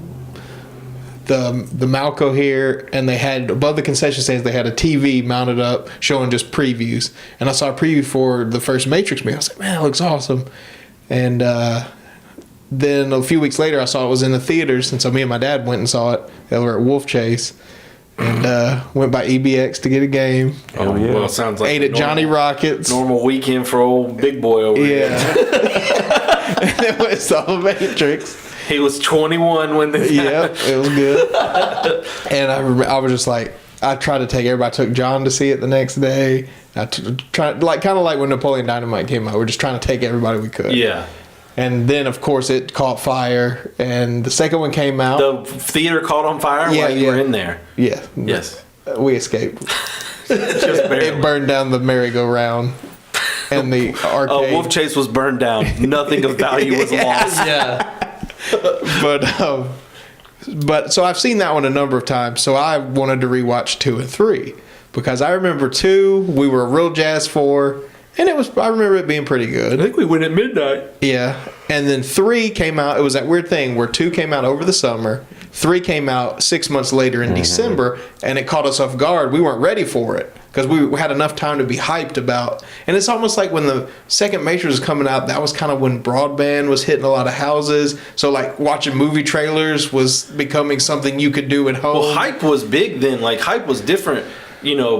Malco here, and they had above the concession stands they had a TV mounted up showing just previews, and I saw a preview for the first Matrix movie. I was like, man, it looks awesome. And then a few weeks later, I saw it was in the theaters, and so me and my dad went and saw it over at Wolf Chase, and went by EBX to get a game. Oh, yeah. Well, it sounds like Ate a at Johnny normal, Rockets. normal weekend for old big boy over here. Yeah. And then we saw Matrix. He was 21 when this Yep, it was good. And I was just like, I tried to take everybody. I took John to see it the next day. I tried, like kind of like when Napoleon Dynamite came out. We're just trying to take everybody we could. Yeah. And then of course it caught fire, and the second one came out. The theater caught on fire Yeah, while you yeah. were in there. Yeah. Yes. We escaped. Just barely. It burned down the merry-go-round and the arcade. Wolf Chase was burned down. Nothing of value was lost. Yeah. But so I've seen that one a number of times. So I wanted to rewatch 2 and 3 because I remember 2 we were real jazzed for, and I remember it being pretty I good. think we went at midnight. Yeah, and then 3 came out. It was that weird thing where 2 came out over the summer, 3 came out 6 months later in December, and it caught us off guard. We weren't ready for it because we had enough time to be hyped about. And it's almost like when the second Matrix was coming out, that was kind of when broadband was hitting a lot of houses. So like watching movie trailers was becoming something you could do at home. Well, hype was big then. Like hype was different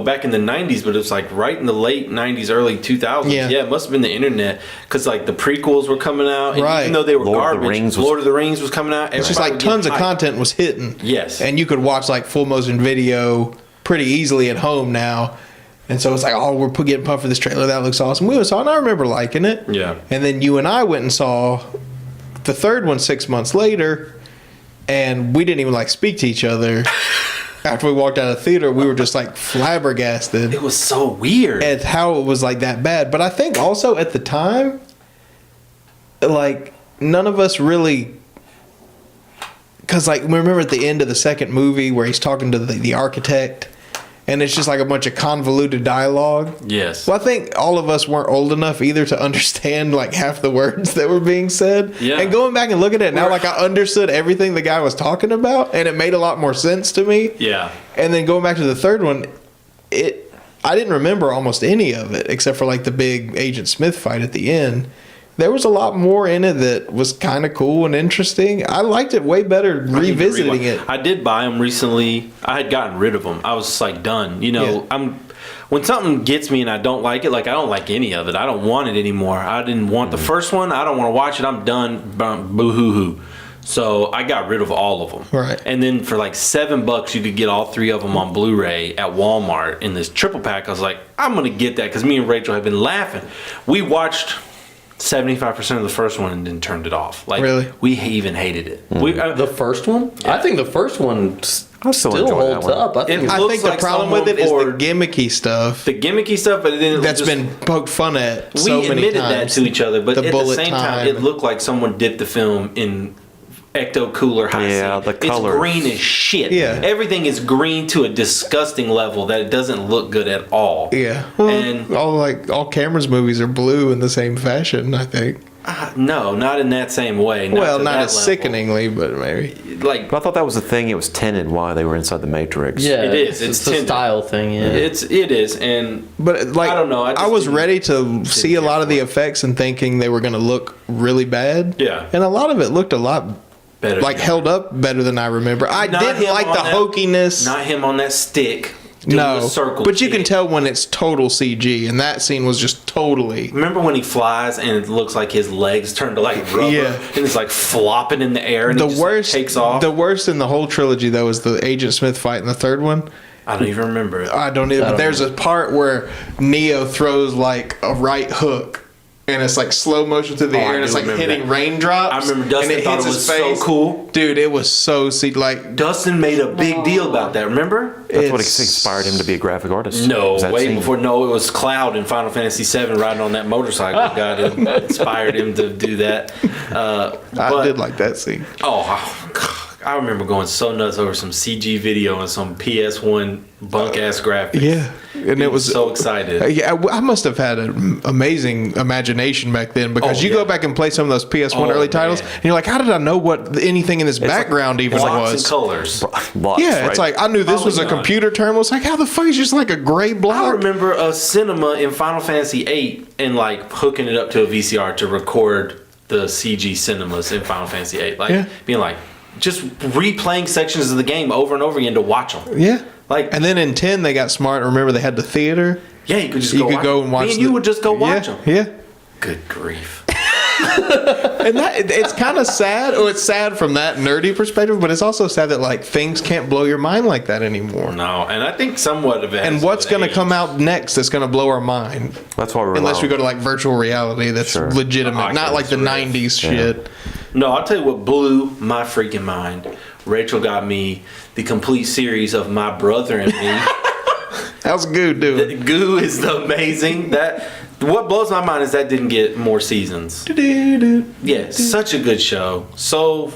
back in the 90s, but it was like right in the late 90s, early 2000s. Yeah. It must have been the internet, because like the prequels were coming out, and Right. even though they were Lord of the garbage, Rings was- Lord of the Rings was coming out. It's just like tons of content was hitting. Yes. And you could watch like full motion video pretty easily at home now. And so it's like, oh, we're getting pumped for this trailer. That looks awesome. We went and saw it, and I remember liking it. Yeah. And then you and I went and saw the third one 6 months later, and we didn't even like speak to each other. After we walked out of the theater, we were just like flabbergasted It was so weird. at how it was like that bad. But I think also at the time, like none of us really, because like remember at the end of the second movie where he's talking to the architect, and it's just like a bunch of convoluted dialogue. Yes. Well, I think all of us weren't old enough either to understand like half the words that were being said. Yeah. And going back and looking at it now, like I understood everything the guy was talking about, and it made a lot more sense to me. Yeah. And then going back to the third one, I didn't remember almost any of it except for like the big Agent Smith fight at the end. There was a lot more in it that was kind of cool and interesting. I liked it way better revisiting it. I did buy them recently. I had gotten rid of them. I was like done. Yeah. When something gets me and I don't like it, like I don't like any of it. I don't want it anymore. I didn't want the first one. I don't want to watch it. I'm done. Boo hoo hoo. So I got rid of all of them. Right. And then for like $7, you could get all 3 of them on Blu-ray at Walmart in this triple pack. I was like, I'm gonna get that because me and Rachel have been laughing. We watched 75% of the first one and then turned it off. Like, Really? we even hated it. The first one? I think the first one I still still enjoy that holds one. up. I think It I looks think the like problem with it is the someone poured- gimmicky stuff the gimmicky stuff, but then that's been poked fun at we so many admitted times. that to each other, but The at the bullet same time, time. it looked like someone dipped the film in Ecto Cooler high Yeah, C. the colors. It's green as shit. Yeah. Everything is green to a disgusting level that it doesn't look good at all. Yeah. Well, And all Cameron's movies are blue in the same fashion, I think. no, not in that same way. Well, to not that as level. sickeningly, but maybe. Like, But I thought that was the thing. It was tinted while they were inside the Matrix. yeah, It is. It's a tinted. style thing. Yeah, it is, and But like, I don't know, I I, just was didn't- ready to see a care lot of for the it. effects and thinking they were going to look really bad. Yeah. And a lot of it looked a lot better. like held up better than I remember. I Not didn't him like on the that- hokiness. Not him on that stick. doing No, the circle but you can shit. tell when it's total CG, and that scene was just totally. Remember when he flies and it looks like his legs turn to like rubber, Yeah. and it's like flopping in the air, and The it just worst like, takes off. The worst in the whole trilogy though is the Agent Smith fight in the third one. I don't even remember it. I don't even. But there's a part where Neo throws like a right hook. And it's like slow motion through the Oh, I air, and it's do like remember hitting that. raindrops. I remember Dustin and it thought hits it his was so face. cool. Dude, it was so like Dustin made a big deal about that. Remember? That's what It's- inspired him to be a graphic artist. No, Was that way scene. before. No, it was Cloud in Final Fantasy VII riding on that motorcycle. Got him, inspired him to do that. I But- did like that scene. Oh, God, I remember going so nuts over some CG video and some PS1 bunk ass graphics. Yeah, and He it was so excited. Yeah, I must have had an amazing imagination back then because Oh, you yeah. go back and play some of those PS1 Oh, early titles, man. and you're like, how did I know what anything in this background even Blocks and was? colors. Lots, Yeah, it's right? like I knew this was a Polygon. computer term. It's like how the fuck is just like a gray I block? remember a cinema in Final Fantasy VIII and like hooking it up to a VCR to record the CG cinemas in Final Fantasy VIII. Like Yeah. being like just replaying sections of the game over and over again to watch them. Yeah, Like and then in 10 they got smart. Remember they had the theater. yeah, you could just You go could watch go them. and watch. Me and you would just go watch yeah, them. Yeah. Good grief. And that it's kind of sad. Oh, it's sad from that nerdy perspective, but it's also sad that like things can't blow your mind like that anymore. No, and I think somewhat of it. And has what's with going to age. come out next that's going to blow our mind? That's why we're Unless we go allowed- to like virtual reality, that's Sure. legitimate, I not guess like the it's real. '90s shit. No, I'll tell you what blew my freaking mind. Rachel got me the complete series of My Brother and Me. How's Goo doing? Goo is amazing. That what blows my mind is that didn't get more seasons. Yeah, such a good show. So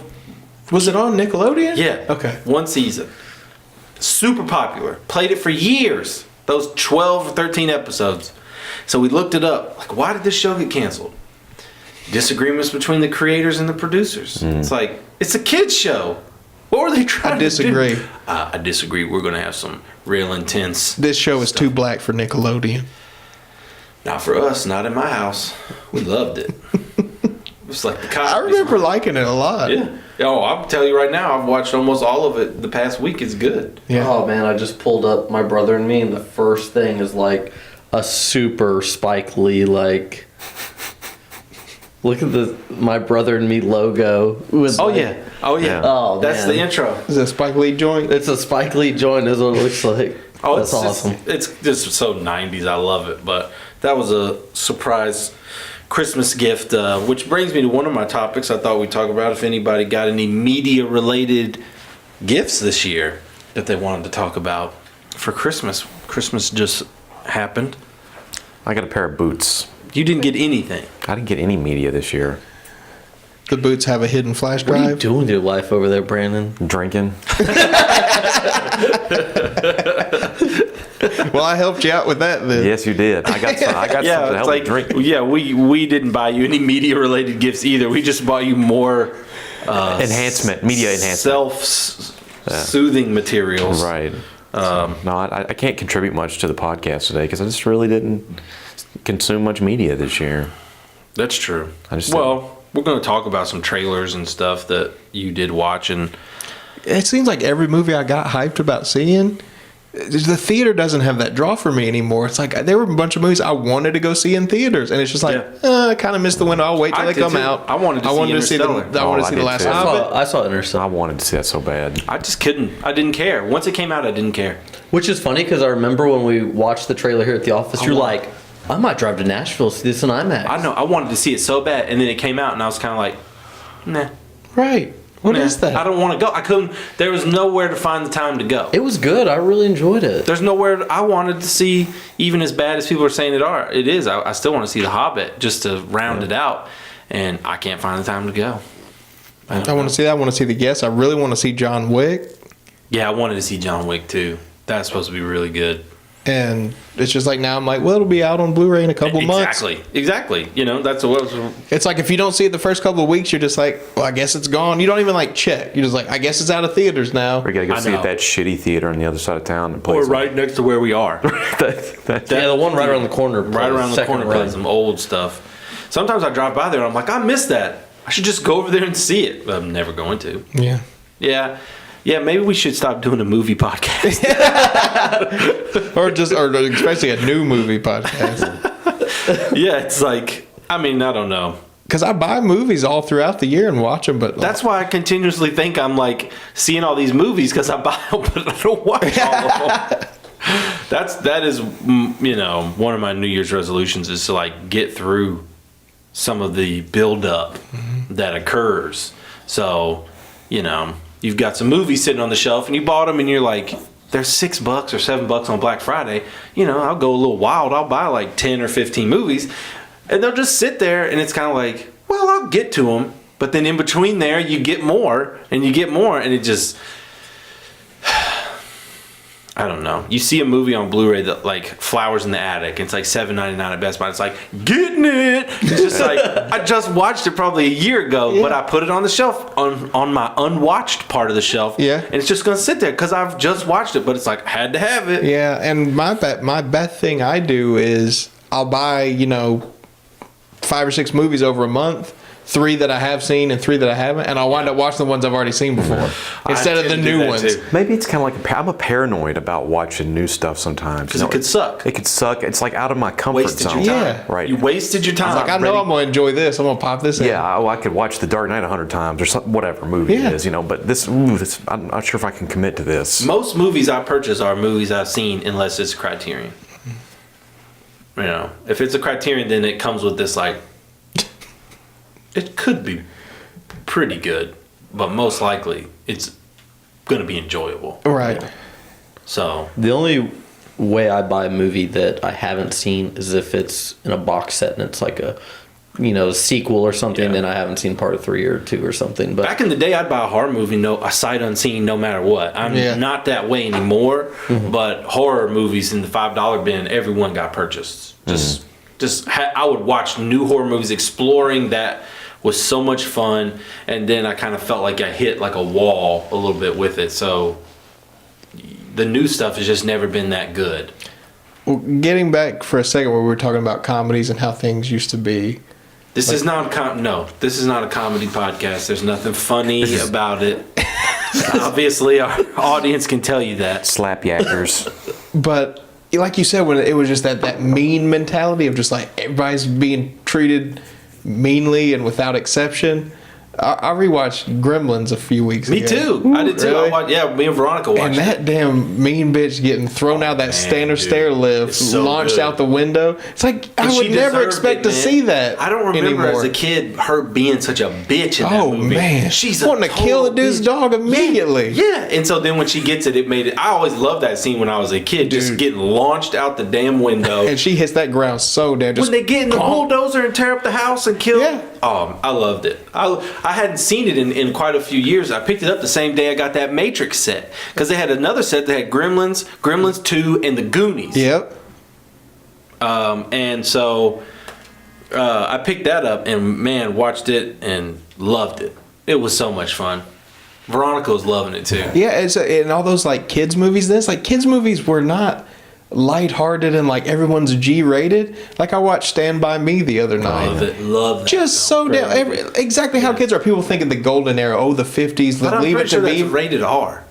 Was it on Nickelodeon? yeah, Okay. one season. Super popular. Played it for years. Those 12 or 13 episodes. So we looked it up. Like, why did this show get canceled? Disagreements between the creators and the producers. It's like it's a kids show. What were they trying I disagree. to do? I disagree. We're gonna have some real intense. This show is too black for Nickelodeon. Not for us. Not in my house. We loved it. It's like the I remember liking it a lot. Yeah. Oh, I'll tell you right now, I've watched almost all of it the past week. It's good. Yeah. Oh man, I just pulled up My Brother and Me, and the first thing is like a super Spike Lee like. Look at the My Brother and Me logo. With Oh like- yeah. Oh yeah. Yeah. Oh, That's man. the intro. Is it a Spike Lee joint? It's a Spike Lee joint. Is what it looks like. Oh, That's awesome. It's just so 90s. I love it. But that was a surprise Christmas gift, which brings me to one of my topics I thought we'd talk about. If anybody got any media-related gifts this year that they wanted to talk about for Christmas. Christmas just happened. I got a pair of boots. You didn't get anything. I didn't get any media this year. The boots have a hidden flash What are you drive. doing with your life over there, Brandon? Drinking. Well, I helped you out with that then. Yes, you did. I got something to Yeah, help it's me like drink. yeah, we didn't buy you any media-related gifts either. We just bought you more Media enhancement. self-soothing materials. Right. No, I can't contribute much to the podcast today because I just really didn't consume much media this year. That's true. I just Well, we're going to talk about some trailers and stuff that you did watch, and It seems like every movie I got hyped about seeing, the theater doesn't have that draw for me anymore. It's like there were a bunch of movies I wanted to go see in theaters, and it's just like I kind of missed the window. I'll wait till I they did come too. out. I wanted to see the Interstellar. I wanted to Oh, see I the did last too. Hobbit. I saw Interstellar. I wanted to see that so bad. I just couldn't. I didn't care. Once it came out, I didn't care. Which is funny because I remember when we watched the trailer here at the office, you're like, I might drive to Nashville to see this in IMAX. I know. I wanted to see it so bad, and then it came out, and I was kind of like, nah. Right. What nah, is that? I don't want to go. I couldn't. There was nowhere to find the time to go. It was good. I really enjoyed it. There's nowhere I wanted to see, even as bad as people are saying it is. I still want to see The Hobbit just to round it out, and I can't find the time to go. I want to see that. I want to see The Guest. I really want to see John Wick. Yeah, I wanted to see John Wick too. That's supposed to be really good. And it's just like now I'm like, well, it'll be out on Blu-ray in a couple months. Exactly. You know, that's what. It's like if you don't see it the first couple of weeks, you're just like, well, I guess it's gone. You don't even like check. You're just like, I guess it's out of theaters now. We gotta go I see know. it at that shitty theater on the other side of town. That Or plays right next to where we are. that- Yeah, the one right around the corner. Right around the second corner run. plays some old stuff. Sometimes I drive by there and I'm like, I missed that. I should just go over there and see it. But I'm never going to. Yeah. Yeah, maybe we should stop doing a movie podcast. or especially a new movie podcast. Yeah, it's like, I mean, I don't know. Because I buy movies all throughout the year and watch them, but That's why I continuously think I'm like seeing all these movies because I buy them, but I don't watch all of them. That is, you know, one of my New Year's resolutions is to like get through some of the buildup that occurs. So, you know, you've got some movies sitting on the shelf and you bought them and you're like, they're $6 or $7 on Black Friday. You know, I'll go a little wild. I'll buy like 10 or 15 movies and they'll just sit there and it's kind of like, well, I'll get to them. But then in between there, you get more and you get more and it just, I don't know. You see a movie on Blu-ray that like Flowers in the Attic. It's like $7.99 at Best Buy. It's like getting it. It's just like I just watched it probably a year ago, but I put it on the shelf on my unwatched part of the shelf. Yeah. And it's just gonna sit there because I've just watched it. But it's like I had to have it. yeah. And my best thing I do is I'll buy 5 or 6 movies over a month. 3 that I have seen and 3 that I haven't, and I'll wind up watching the ones I've already seen before instead of the tend to do new that ones. too. Maybe it's kind of like I'm a paranoid about watching new stuff sometimes. Because it could suck. It could suck. It's like out of my comfort Wasted zone. your time. Yeah. Right. You wasted your time. Like I know I'm gonna enjoy this. I'm gonna pop this in. Yeah, I could watch The Dark Knight 100 times or whatever movie Yeah. it is, but this, I'm not sure if I can commit to this. Most movies I purchase are movies I've seen unless it's Criterion. You know, if it's a Criterion, then it comes with this like, it could be pretty good, but most likely it's going to be enjoyable. Right. So The only way I buy a movie that I haven't seen is if it's in a box set and it's like a sequel or something, Yeah. and I haven't seen part 3 or 2 or something. But back in the day, I'd buy a horror movie, a sight unseen, no matter what. I'm not that way anymore, but horror movies in the $5 bin, everyone got purchased. I would watch new horror movies, exploring that was so much fun, and then I kind of felt like I hit like a wall a little bit with it. So the new stuff has just never been that good. Well, getting back for a second where we were talking about comedies and how things used to be, This is not this is not a comedy podcast. There's nothing funny about it. Obviously, our audience can tell you that. Slap yackers. But like you said, when it was just that mean mentality of just like everybody's being treated meanly and without exception. I rewatched Gremlins a few weeks ago. Me too. I did too. Really? Me and Veronica watched And it. that damn mean bitch getting thrown out that standard stair lift, It's so launched good. out the window. It's like, And I she would never deserved expect it, to man. see that. I don't remember anymore. as a kid her being such a bitch in that Oh movie. man, She's a wanting to kill the total dude's bitch. dog immediately. Yeah, and so then when she gets it, it made it. I always loved that scene when I was a kid, just Dude. getting launched out the damn window. And she hits that ground so damn. Just When they get in the bulldozer and tear up the house and kill. Yeah. I loved it. I hadn't seen it in quite a few years. I picked it up the same day I got that Matrix set because they had another set that had Gremlins, Gremlins 2, and the Goonies. Yep. And so I picked that up and man, watched it and loved it. It was so much fun. Veronica was loving it too. Yeah, and all those like kids movies. Kids movies were not lighthearted and like everyone's G-rated. Like I watched Stand By Me the other night. Love that. Just film. so damn exactly how kids are. People think of the golden era, the 50s, But I'm Leave It pretty to sure that's Beaver. rated R.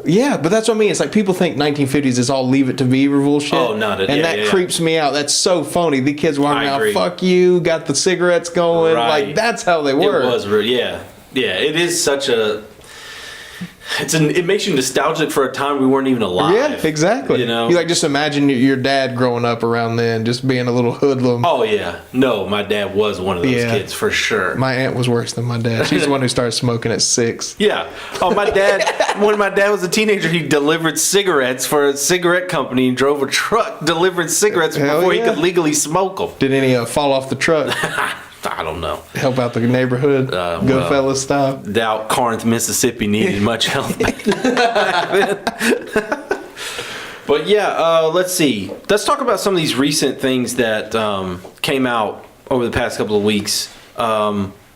Yeah, but that's what I mean. It's like people think 1950s is all Leave It to Beaverville shit. Oh, no, and that yeah. creeps me out. That's so phony. The kids walking I around, agree. fuck you, got the cigarettes going. Right. Like that's how they were. It was, yeah. It is such a. It makes you nostalgic for a time we weren't even alive. Yeah, exactly. You know, you like just imagine your dad growing up around then, just being a little hoodlum. Oh yeah, no, my dad was one of those kids for sure. My aunt was worse than my dad. She's the one who started smoking at 6. Yeah. Oh, my dad. When my dad was a teenager, he delivered cigarettes for a cigarette company and drove a truck delivering cigarettes Hell before he yeah. could legally smoke them. Did any fall off the truck? I don't know. Help out the neighborhood, well. Goodfellas style. Doubt Corinth, Mississippi needed much help back then. But yeah, let's see. Let's talk about some of these recent things that came out over the past couple of weeks.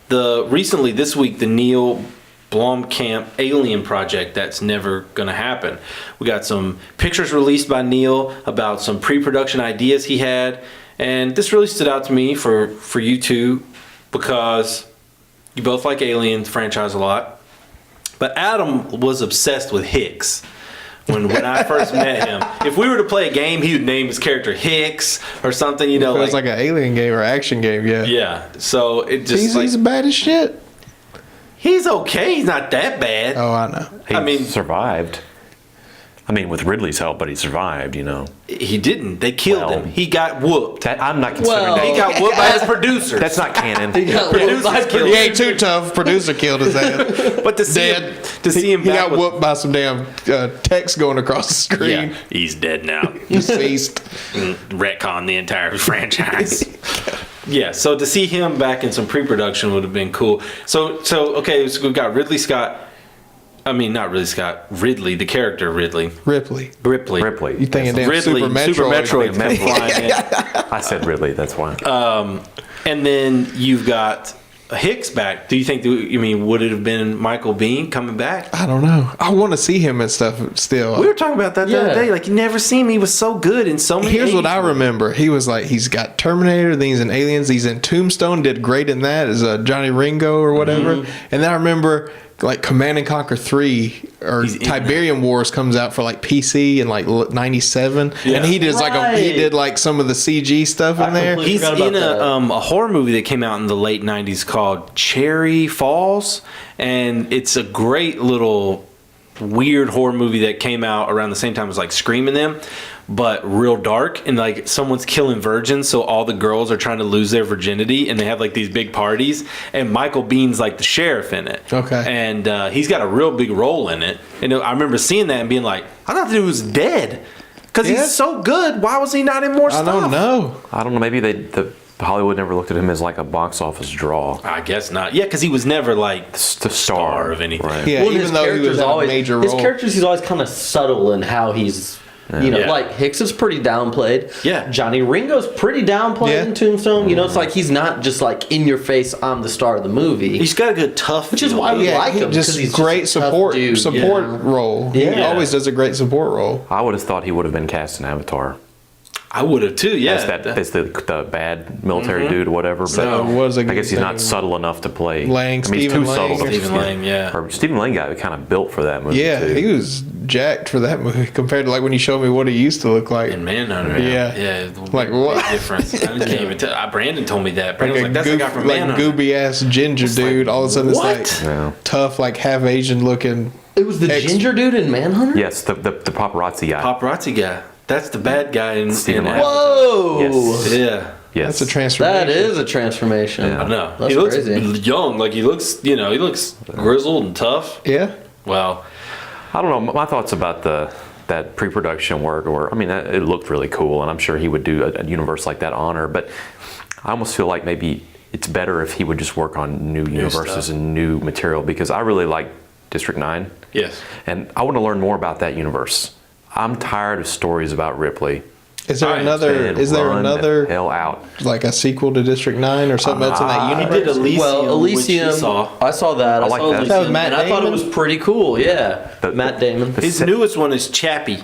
Recently this week, the Neil Blomkamp Alien project that's never gonna happen. We got some pictures released by Neil about some pre-production ideas he had, and this really stood out to me for you two because you both like Alien franchise a lot. But Adam was obsessed with Hicks. When I first met him, if we were to play a game, he would name his character Hicks or something. You know, It was like an alien game or action game, yeah. yeah. So it just He's bad as shit. he's okay. He's not that bad. Oh, I know. He survived. I mean, with Ridley's help, but he survived, you know. He didn't. They killed Well, him. He got whooped. I'm not considering Well, that. He got whooped by his producers. That's not canon. Producers killed He him. ain't too tough. Producer killed his ass. But to see Dead. him, he got back with- whooped by some damn text going across the screen. Yeah, he's dead now. Deceased. Retcon the entire franchise. Yeah, so to see him back in some pre-production would have been cool. So we've got Ridley Scott. I mean, not Ridley Scott. Ridley, the character Ridley. Ripley. Ripley. You thinking damn Ridley. Super Metroid. Super Metroid. come flying in. I said Ridley, that's why. And then you've got Hicks back. Do you think? Would it have been Michael Biehn coming back? I don't know. I want to see him and stuff still. We were talking about that the other day. Like, you never see him. He was so good in so many. Here's what 80s I remember. He was like, he's got Terminator, then he's in Aliens, he's in Tombstone, did great in that as Johnny Ringo or whatever. And then I remember like Command and Conquer 3 or He's in Tiberium Wars comes out for like PC in like 97. Yeah. And he did he Right. did like some of the CG stuff in there. completely He's forgot in about a horror movie that came out in the late 90s called Cherry Falls. And it's a great little weird horror movie that came out around the same time as like Scream and them, but real dark. And like someone's killing virgins, so all the girls are trying to lose their virginity, and they have like these big parties. And Michael Bihn's like the sheriff in it. Okay. And he's got a real big role in it. And I remember seeing that and being like, I thought the dude was dead. Because Yeah. he's so good. Why was he not in more I stuff? don't know. I don't know. Maybe the Hollywood never looked at him as like a box office draw. I guess not. Yeah, because he was never like The star of anything. Right. Yeah, Well, even his though he character's was in always, a major his role. characters, he's always kind of subtle in how he's, Yeah. like Hicks is pretty downplayed. Yeah. Johnny Ringo's pretty downplayed Yeah. in Tombstone. You know, it's like he's not just like in your face, I'm the star of the movie. He's got a good tough. Which is feel. why we like him. just 'cause he's great just a tough support dude, support yeah. role. He Yeah. always does a great support role. I would have thought he would have been cast in Avatar. I would have too. Yeah, as the bad military dude or whatever. But So, it was a I good guess he's not thing. subtle enough to play. Lang, I mean, he's Stephen too Lang. subtle. to- Stephen Lang, yeah. Or Stephen Lang got kind of built for that movie. Yeah, too. he was jacked for that movie compared to like when you showed me what he used to look like. in Manhunter. Yeah. yeah. Like, big what? difference? I can't even tell. Brandon told me that. Brandon was like, Like "That's the guy from like Manhunter." gooby ass ginger like, dude. All of a sudden, what? it's like Yeah. tough, like half Asian looking. It was the ginger dude in Manhunter? Yes, the paparazzi guy. Paparazzi guy. That's the bad guy in Stephen Lang. Avatar. Whoa! Yes. Yeah. Yes. That's a transformation. That is a transformation. Yeah. I know. That's he looks crazy. young. Like he looks, he looks grizzled and tough. Yeah. Wow. I don't know. My thoughts about that pre-production work, or I mean, it looked really cool, and I'm sure he would do a universe like that honor. But I almost feel like maybe it's better if he would just work on new universes stuff. and new material, because I really like District 9, Yes. and I want to learn more about that universe. I'm tired of stories about Ripley. Is there Alright, another? And Is there run the another hell out? like a sequel to District 9 or something else in that He universe? did Elysium, Well, which Elysium, you saw. I saw that. I like saw that. Elysium, That was Matt and I thought it Damon? was pretty cool. Yeah, The- Matt Damon. the- His newest one is Chappie,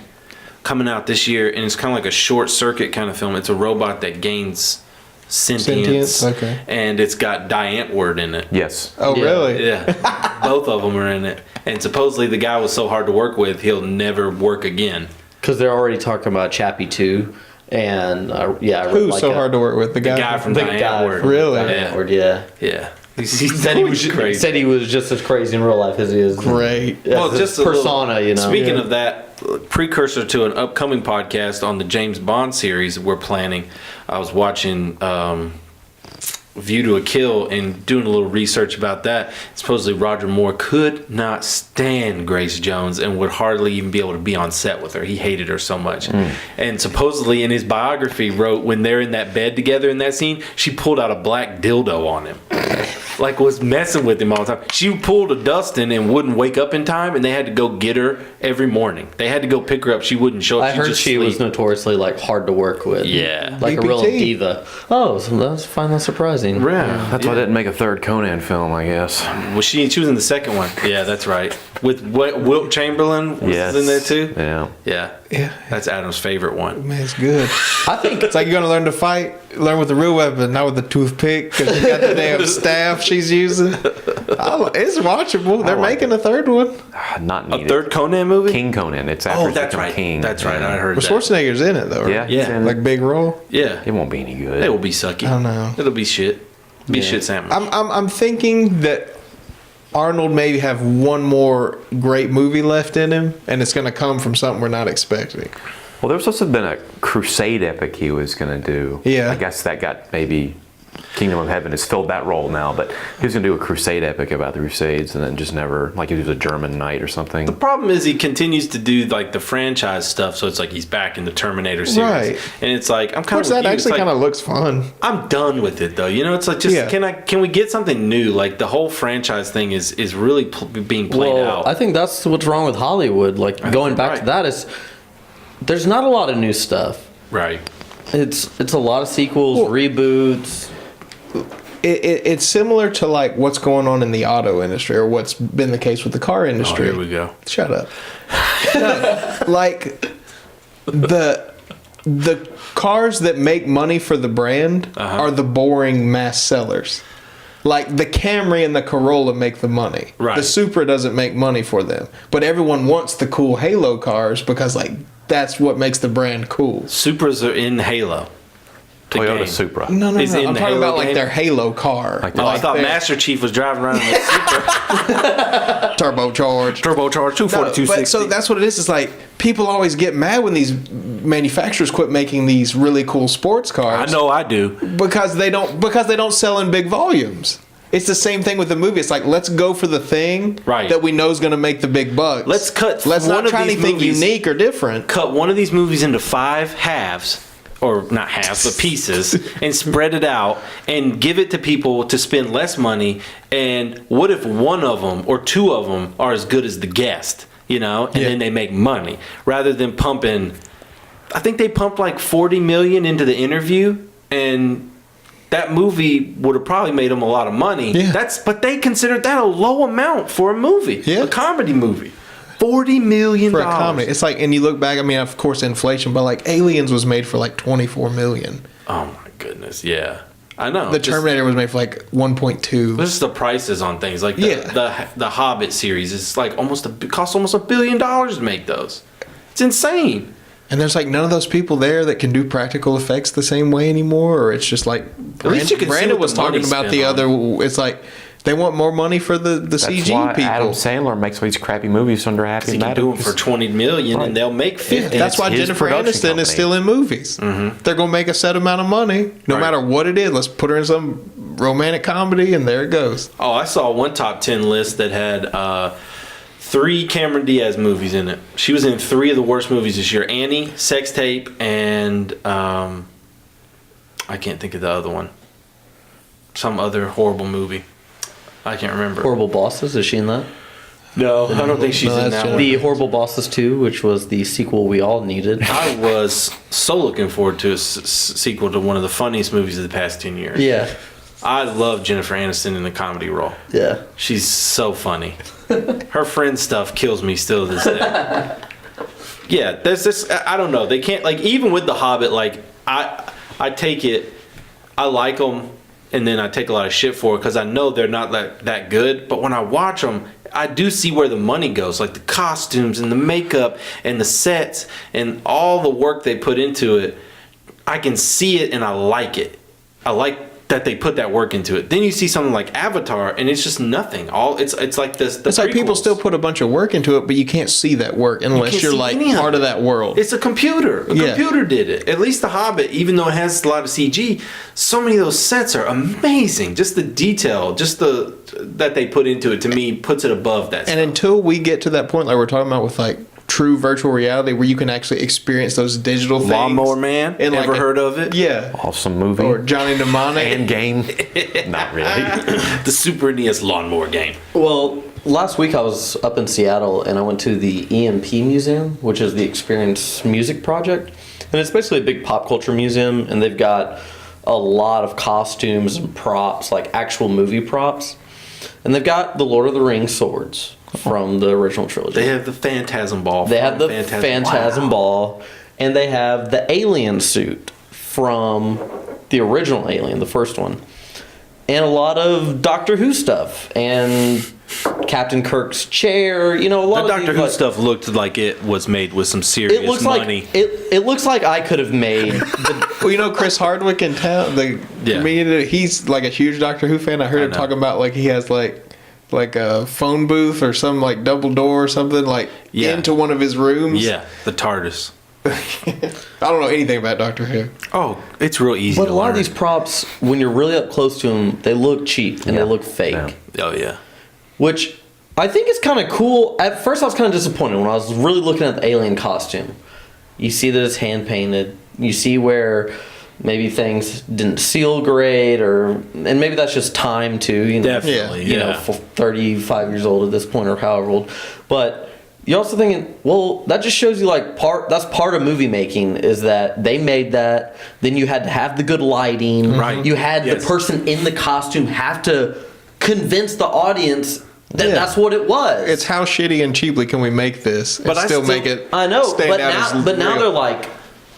coming out this year, and it's kind of like a short circuit kind of film. It's a robot that gains sentience, Sentience, okay. and it's got Diane Word in it. Yes. Oh, Yeah. really? Yeah, both of them are in it, and supposedly the guy was so hard to work with, he'll never work again. Because they're already talking about Chappie 2. And yeah, I really Who's like so it. hard to work with? The The guy, guy from The Diane guy Word. from Really? Diane Yeah. Word, yeah. Yeah. He Said he was crazy. said he was just as crazy in real life as he is. Great. Well, Just just a little- persona, you know. Speaking Yeah. of that, precursor to an upcoming podcast on the James Bond series we're planning, I was watching View to a Kill and doing a little research about that. Supposedly Roger Moore could not stand Grace Jones and would hardly even be able to be on set with her. He hated her so much. And supposedly in his biography wrote when they're in that bed together in that scene, she pulled out a black dildo on him. Like was messing with him all the time. She pulled a Dustin and wouldn't wake up in time, and they had to go get her every morning. They had to go pick her up. She wouldn't show up. I She'd heard just she was sleep. notoriously like hard to work with. Yeah. Like a real BPT. diva. Oh, so that's fine. That's surprising. Yeah, That's why I didn't make a third Conan film, I guess. Well, she was in the second one. Yeah, that's right. With Wilt Chamberlain was Yes. in there too. Yeah. Yeah, Yeah. that's Adam's favorite one. Man, it's good. I think It's like you're gonna learn to fight, learn with the real weapon, not with the toothpick, because you got the damn staff she's using. It's watchable. They're like making a third one. Not A needed. third Conan movie? King Conan. It's after Oh, he's that's become right. king. That's right. I heard Well, that. Schwarzenegger's in it though, right? Yeah. Yeah. he's in it. Like big role. Yeah, It won't be any good. it will be sucky. I don't know. It'll be shit. Be shit sandwich. I'm thinking that Arnold may have one more great movie left in him, and it's gonna come from something we're not expecting. Well, there was supposed to have been a Crusade epic he was going to do. Yeah. I guess that got maybe Kingdom of Heaven has filled that role now, but he was going to do a Crusade epic about the Crusades and then just never, like he was a German knight or something. The problem is he continues to do like the franchise stuff, so it's like he's back in the Terminator series, Right. and it's like I'm kind Which of that actually kind of looks fun. I'm done with it though. You know, it's like just Yeah. can we get something new? Like the whole franchise thing is really being played well, out. I think that's what's wrong with Hollywood. Like going back right. to that is there's not a lot of new stuff. Right. It's a lot of sequels, Well- reboots. It's similar to like what's going on in the auto industry, or what's been the case with the car Oh, industry. here we go. Shut up. No, like the cars that make money for the brand are the boring mass sellers. Like the Camry and the Corolla make the money. Right. The Supra doesn't make money for them, but everyone wants the cool Halo cars because like that's what makes the brand cool. Supras are in Halo. The Toyota game. Supra. No, Is it in I'm the talking Halo about like game? their Halo car. Like Oh, I Like thought their Master Chief was driving around in a Supra. turbocharged. Turbocharged 242 But so that's what it is. It's like people always get mad when these manufacturers quit making these really cool sports I cars. know I do. because they don't sell in big volumes. It's the same thing with the movie. It's like let's go for the thing Right. that we know is going to make the big bucks. Let's cut Let's one not of try these anything movies- unique or different. Cut one of these movies into 5 halves, or not halves, but pieces, and spread it out and give it to people to spend less money. And what if one of them or 2 of them are as good as The Guest, you know, and Yeah. then they make money rather than pumping. I think they pumped like 40 million into The Interview, and that movie would have probably made them a lot of money. Yeah. But they considered that a low amount for a movie, Yeah. a comedy movie. $40 million for a comedy. It's like, and you look back, I mean, of course, inflation, but like Aliens was made for like $24 million. Oh my goodness, yeah. I know. The Terminator was made for like 1.2. This is the prices on things like the Hobbit series. It's like costs almost $1 billion to make those. It's insane. And there's like none of those people there that can do practical effects the same way anymore, or it's just like At least you can see Brandon what was the money talking about spent the on other. It's like they want more money for the That's CG why people. Adam Sandler makes all these crappy movies under Happy He can do them for $20 million, and they'll make 50. That's it's why his Jennifer production Aniston company. is still in movies. Mm-hmm. They're gonna make a set amount of money, no Right. matter what it is. Let's put her in some romantic comedy, and there it goes. Oh, I saw one top 10 list that had 3 Cameron Diaz movies in it. She was in 3 of the worst movies this year: Annie, Sex Tape, and I can't think of the other one. Some other horrible movie. I can't remember. Horrible Bosses, is she in that? No, I don't think she's No, in that's that one. The Horrible Bosses 2, which was the sequel we all needed. I was so looking forward to a sequel to one of the funniest movies of the past 10 years. Yeah. I love Jennifer Aniston in the comedy role. Yeah. She's so funny. Her friend stuff kills me still to this day. Yeah, there's this. I don't know. They can't, like, even with The Hobbit, like, I take it, I like them, and then I take a lot of shit for it because I know they're not that good. But when I watch them, I do see where the money goes, like the costumes and the makeup and the sets and all the work they put into it. I can see it and I like it. I like that they put that work into it. Then you see something like Avatar, and it's just nothing. It's like this. It's like people still put a bunch of work into it, but you can't see that work unless can't you're see like any of part of it. that world. It's a computer. A Yeah. computer did it. At least The Hobbit, even though it has a lot of CG, so many of those sets are amazing. Just the detail, just that they put into it, to me, puts it above that. And stuff. until we get to that point, like we're talking about with like true virtual reality, where you can actually experience those digital things. Lawnmower Man, And ever like heard of it? Yeah. Awesome movie. Or Johnny Mnemonic. and game. Not really. The Super NES Lawnmower game. Well, last week I was up in Seattle and I went to the EMP Museum, which is the Experience Music Project. And it's basically a big pop culture museum, and they've got a lot of costumes and props, like actual movie props. And they've got the Lord of the Rings swords from the original trilogy. They have the Phantasm Ball. They have the from Phantasm Wow. Ball, and they have the alien suit from the original Alien, the first one, and a lot of Doctor Who stuff, and Captain Kirk's chair. You know, a lot The of Doctor these, Who like, stuff looked like it was made with some serious It looks money. like it looks like I could have made. The, Well, you know Chris Hardwick in town, the Yeah. comedian. He's like a huge Doctor Who fan. I heard him know. talking about like he has like a phone booth or some like double door or something like Yeah. into one of his rooms. Yeah, the TARDIS. I don't know anything about Doctor Who. Oh, it's real easy but to a lot learn. of these props, when you're really up close to them, they look cheap and Yeah. they look fake. Yeah. Oh, yeah. Which I think is kind of cool. At first, I was kind of disappointed when I was really looking at the alien costume. You see that it's hand painted. You see where maybe things didn't seal great, and maybe that's just time too. You know, Definitely, You know, yeah. 35 years old at this point, or however old. But you're also thinking, well, that just shows you like that's part of movie making, is that they made that. Then you had to have the good lighting. Right. You had Yes. the person in the costume have to convince the audience that Yeah. that's what it was. It's how shitty and cheaply can we make this and But I still still- make it I know, stand but out now, as but now real. they're like,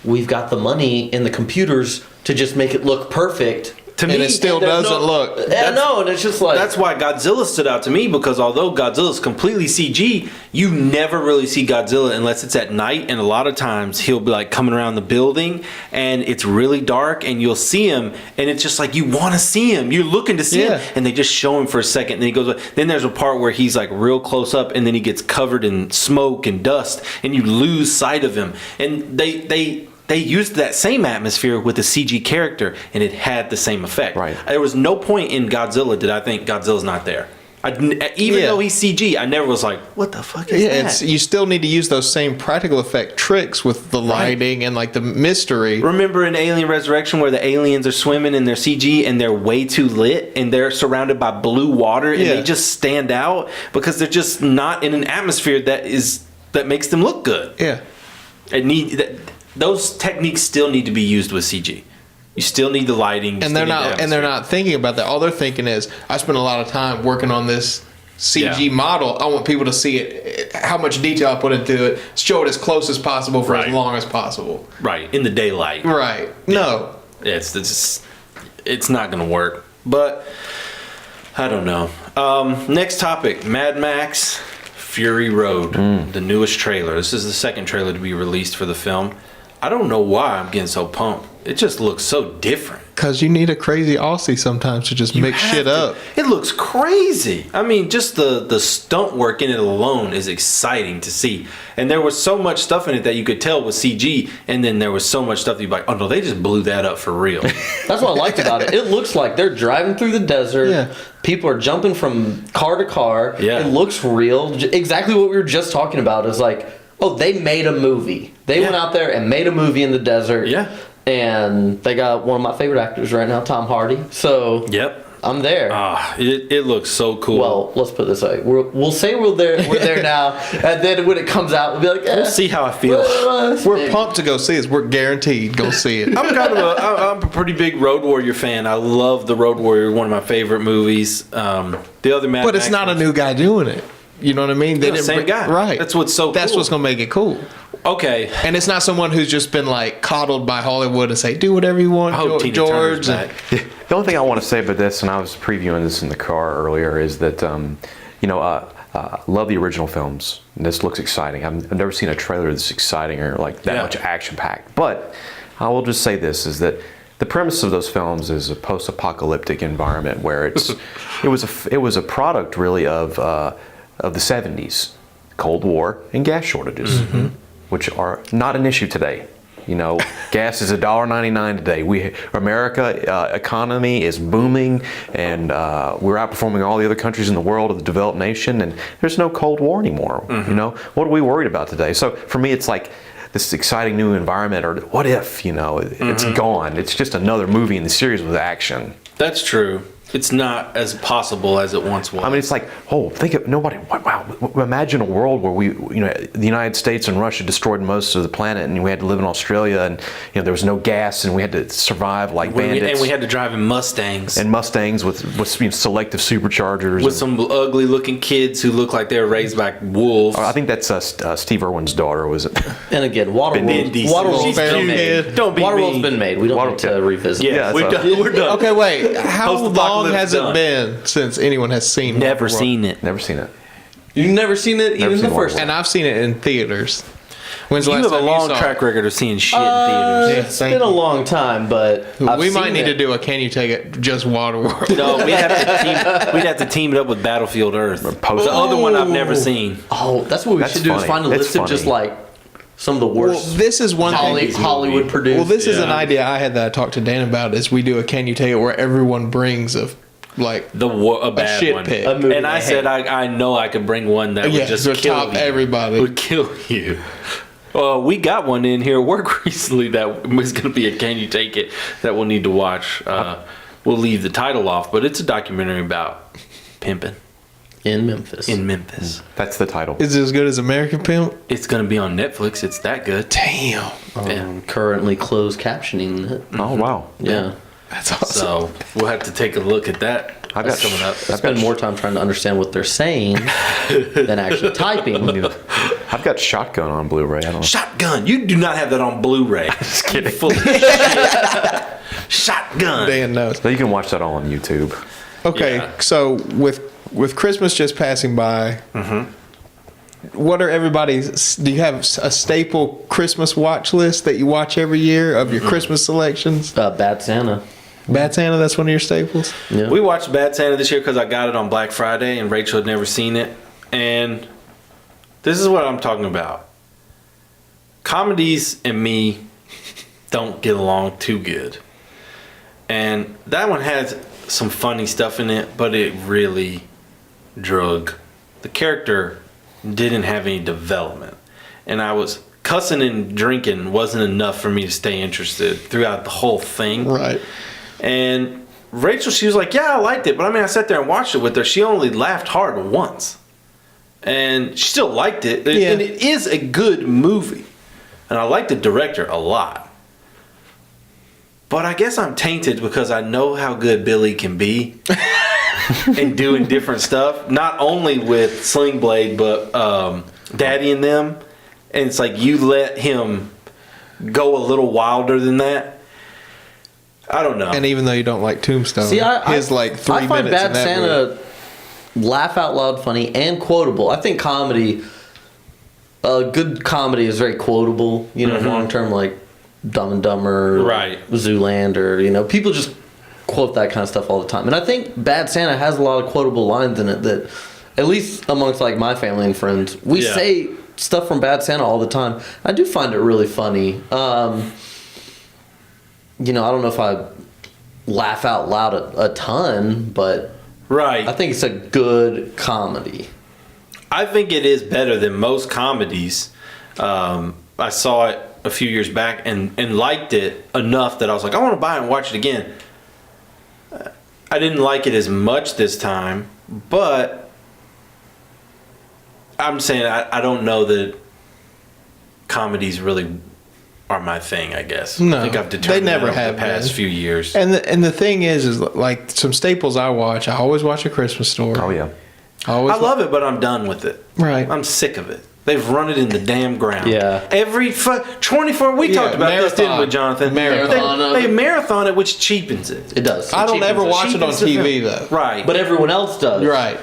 we've got the money in the computers to just make it look perfect. To And me, it still there's doesn't look. I know, and it's just like That's why Godzilla stood out to me, because although Godzilla's completely CG, you never really see Godzilla unless it's at night, and a lot of times he'll be like coming around the building and it's really dark and you'll see him and it's just like you want to see him. You're looking to see Yeah. him and they just show him for a second and then he goes. Then there's a part where he's like real close up and then he gets covered in smoke and dust and you lose sight of him. And they used that same atmosphere with a CG character, and it had the same effect. Right. There was no point in Godzilla did I think Godzilla's not there. Even Yeah. though he's CG, I never was like, what the fuck is Yeah, that? you still need to use those same practical effect tricks with the lighting and like the mystery. Remember in Alien Resurrection where the aliens are swimming in their CG and they're way too lit and they're surrounded by blue water and Yeah. they just stand out because they're just not in an atmosphere that makes them look good. Yeah. Those techniques still need to be used with CG. You still need the lighting. you And still they're need the not and atmosphere. they're not thinking about that. All they're thinking is, I spent a lot of time working on this CG Yeah. model. I want people to see it how much detail I put into it, show it as close as possible for Right. as long as possible. Right, in the daylight. Right. No. It's not going to work. But I don't know. Next topic, Mad Max Fury Road, the newest trailer. This is the second trailer to be released for the film. I don't know why I'm getting so pumped. It just looks so different. Because you need a crazy Aussie sometimes to just mix have shit to. up. It looks crazy. I mean, just the stunt work in it alone is exciting to see. And there was so much stuff in it that you could tell was CG, and then there was so much stuff that you'd be like, oh no, they just blew that up for real. That's what I liked about it. It looks like they're driving through the desert. Yeah. People are jumping from car to car. Yeah. It looks real. Exactly what we were just talking about is like, oh, they made a movie. They went out there and made a movie in the desert. Yeah. And they got one of my favorite actors right now, Tom Hardy. So Yep. I'm there. It looks so cool. Well, let's put it this way: we'll say we're there now, and then when it comes out, we'll be like, we'll see how I feel. We're pumped to go see it. We're guaranteed go see it. I'm a pretty big Road Warrior fan. I love the Road Warrior, one of my favorite movies. The other Mad But it's Max not a ones- new guy doing it. You know what I mean? Yeah, same guy. Right. That's what's so That's cool. what's going to make it cool. Okay. And it's not someone who's just been like coddled by Hollywood and say, do whatever you want, I hope Tina George. Turner's back. The only thing I want to say about this, and I was previewing this in the car earlier, is that love the original films. This looks exciting. I've never seen a trailer that's exciting or like that Yeah. much action packed. But I will just say this: is that the premise of those films is a post-apocalyptic environment where it was a product really of the 70s, Cold War and gas shortages, which are not an issue today. You know, gas is $1.99 today. America economy is booming, and we're outperforming all the other countries in the world of the developed nation. And there's no Cold War anymore. You know, what are we worried about today? So for me, it's like this exciting new environment. Or what if? You know, it's gone. It's just another movie in the series with action. That's true. It's not as possible as it once was. I mean, it's like, wow, imagine a world where the United States and Russia destroyed most of the planet, and we had to live in Australia, and there was no gas, and we had to survive like bandits. And we had to drive in Mustangs. And Mustangs with selective superchargers. With some ugly looking kids who look like they were raised by wolves. I think that's Steve Irwin's daughter, was it? And again, Vin Waterworld's Diesel. She's been cute. made. Don't be Waterworld's mean. been made. We don't need to revisit. Yeah, Yeah, we're that's done. We're done. Okay, wait. How long Post-apocalypse has it done. been since anyone has seen Never Waterworld? seen it. Never seen it. You've never seen it, even seen the first. Waterworld. And I've seen it in theaters. When's the You last have a time long saw track it? record of seeing shit in theaters. Yeah, It's thank been a you. long time, but I've We might seen need it. to do a Can You Take It Just Waterworld. No, we'd have to team it up with Battlefield Earth. Post- The other one I've never seen. Oh, that's what we That's should do. Is funny. find a It's list of just funny. like some of the Well, worst this is one thing. Hollywood produced. Well, this is an Yeah. idea I had that I talked to Dan about. Is we do a Can You Take It where everyone brings a A shit one. pit. A movie And I they said hate. I know I could bring one that Yeah, would just to kill top you. everybody. Would kill you. Well, we got one in here at work recently that was going to be a Can You Take It that we'll need to watch. We'll leave the title off, but it's a documentary about pimping in Memphis. in Memphis. That's the title. Is it as good as American Pimp? It's going to be on Netflix. It's that good. Damn, Currently closed captioning it. Oh wow. Yeah. that's awesome. So we'll have to take a look at that. I've That's got- coming up. I spend more time trying to understand what they're saying than actually typing. I've got Shotgun on Blu-ray. I don't know. Shotgun. You do not have that on Blu-ray. Just kidding. Full of shit. Shotgun. Dan knows. So you can watch that all on YouTube. Okay, Yeah. so with Christmas just passing by, what are everybody's? Do you have a staple Christmas watch list that you watch every year of your Christmas selections? Bad Santa. Bad Santa, that's one of your staples. Yeah. We watched Bad Santa this year because I got it on Black Friday and Rachel had never seen it. And this is what I'm talking about. Comedies and me don't get along too good. And that one has some funny stuff in it, but it really drug. The character didn't have any development. And I was cussing and drinking wasn't enough for me to stay interested throughout the whole thing. Right. And Rachel, she was like, yeah, I liked it. But I mean, I sat there and watched it with her. She only laughed hard once. And she still liked it. Yeah. And it is a good movie. And I like the director a lot. But I guess I'm tainted because I know how good Billy can be and doing different stuff. Not only with Sling Blade, but Daddy and them, and it's like you let him go a little wilder than that. I don't know. And even though you don't like Tombstone, See, his like 3 I find minutes Bad in that Santa laugh out loud funny and quotable. I think comedy, good comedy is very quotable. You know, long term, like Dumb and Dumber, Right. Zoolander. You know, people just quote that kind of stuff all the time. And I think Bad Santa has a lot of quotable lines in it that, at least amongst like my family and friends, we Yeah. say stuff from Bad Santa all the time. I do find it really funny. You know, I don't know if I laugh out loud a ton, but Right. I think it's a good comedy. I think it is better than most comedies. I saw it a few years back and liked it enough that I was like, I want to buy it and watch it again. I didn't like it as much this time, but I'm saying I don't know that comedies really are my thing, I guess. No, I think I've they determined never that over have the past been. few years. And the thing is like some staples I watch. I always watch A Christmas Story. Oh yeah. I always I love it, but I'm done with it. Right. I'm sick of it. They've run it in the damn ground. Yeah. Every 24. We Yeah, talked about this, didn't we, marathon. Jonathan? Marathon of They it. marathon it, which cheapens it. It does. I don't Cheapens ever watch it on cheapens the TV film. though. Right. But everyone else does. You're right.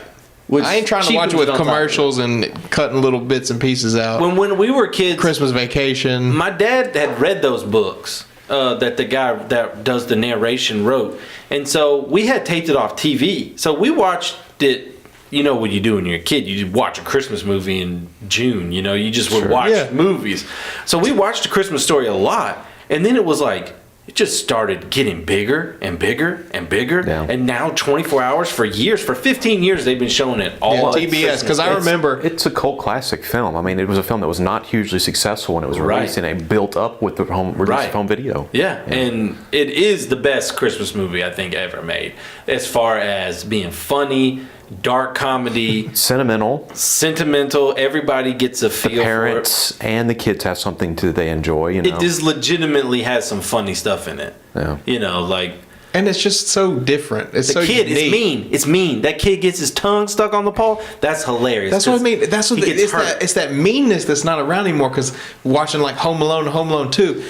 Which I ain't trying to watch it cheapens with on top of it. commercials and cutting little bits and pieces out. when we were kids, Christmas Vacation. my dad had read those books that the guy that does the narration wrote, and so we had taped it off TV. So we watched it. You know what you do when you're a kid? You watch a Christmas movie in June. You know, you just would watch Yeah. movies. So we watched A Christmas Story a lot, and then it was like it just started getting bigger and bigger and bigger. Yeah. And now 24 hours for years, for 15 years, they've been showing it all Yeah, on TBS, because I Christmas. remember It's a cult classic film. I mean, it was a film that was not hugely successful when it was released, Right. and it built up with the release Right. of home video. Yeah, and it is the best Christmas movie I think ever made, as far as being funny, dark comedy, Sentimental. sentimental. Everybody gets a feel Parents and the kids have something to they enjoy. You for it. know. It just legitimately has some funny stuff in it. Yeah. You know, like and it's just so different. It's the so kid unique. is mean. It's mean. That kid gets his tongue stuck on the pole. That's hilarious. That's what I mean. That's what he gets it's hurt. that. It's that meanness that's not around anymore. Because watching like Home Alone, and Home Alone 2,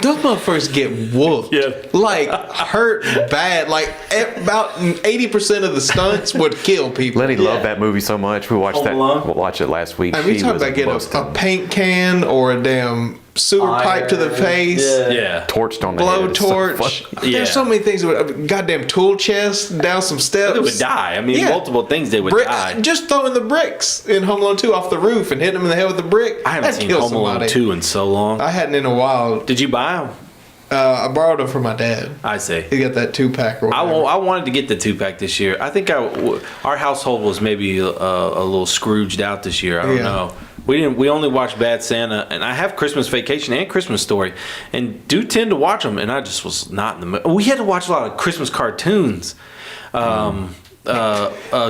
those motherfuckers get whooped. Yeah. Like hurt bad. Like about 80% of the stunts would kill people. Lenny loved that movie so much. We watched Home that. Alone? We'll watch it last week. I mean, we She talk was about getting busting. a paint can or a damn sewer pipe to the Iron. face. Yeah. Yeah. torched on the head. It's so Blowtorch. funny. Yeah. There's so many things. That would, goddamn tool chest down some steps. They would die. I mean, Yeah. multiple things they would Brick, die. just throwing the bricks in Home Alone 2 off the roof and hitting them in the head with a brick. I haven't That'd seen kill Home Alone somebody. 2 in so long. I hadn't in a while. Did you buy them? I borrowed them from my dad. I say. He got that 2-pack or I whatever. wanted to get the 2-pack this year. I think our household was maybe a little Scrooged out this year. I don't Yeah. know. We only watched Bad Santa, and I have Christmas Vacation and Christmas Story, and do tend to watch them. And I just was not in the mood. We had to watch a lot of Christmas cartoons,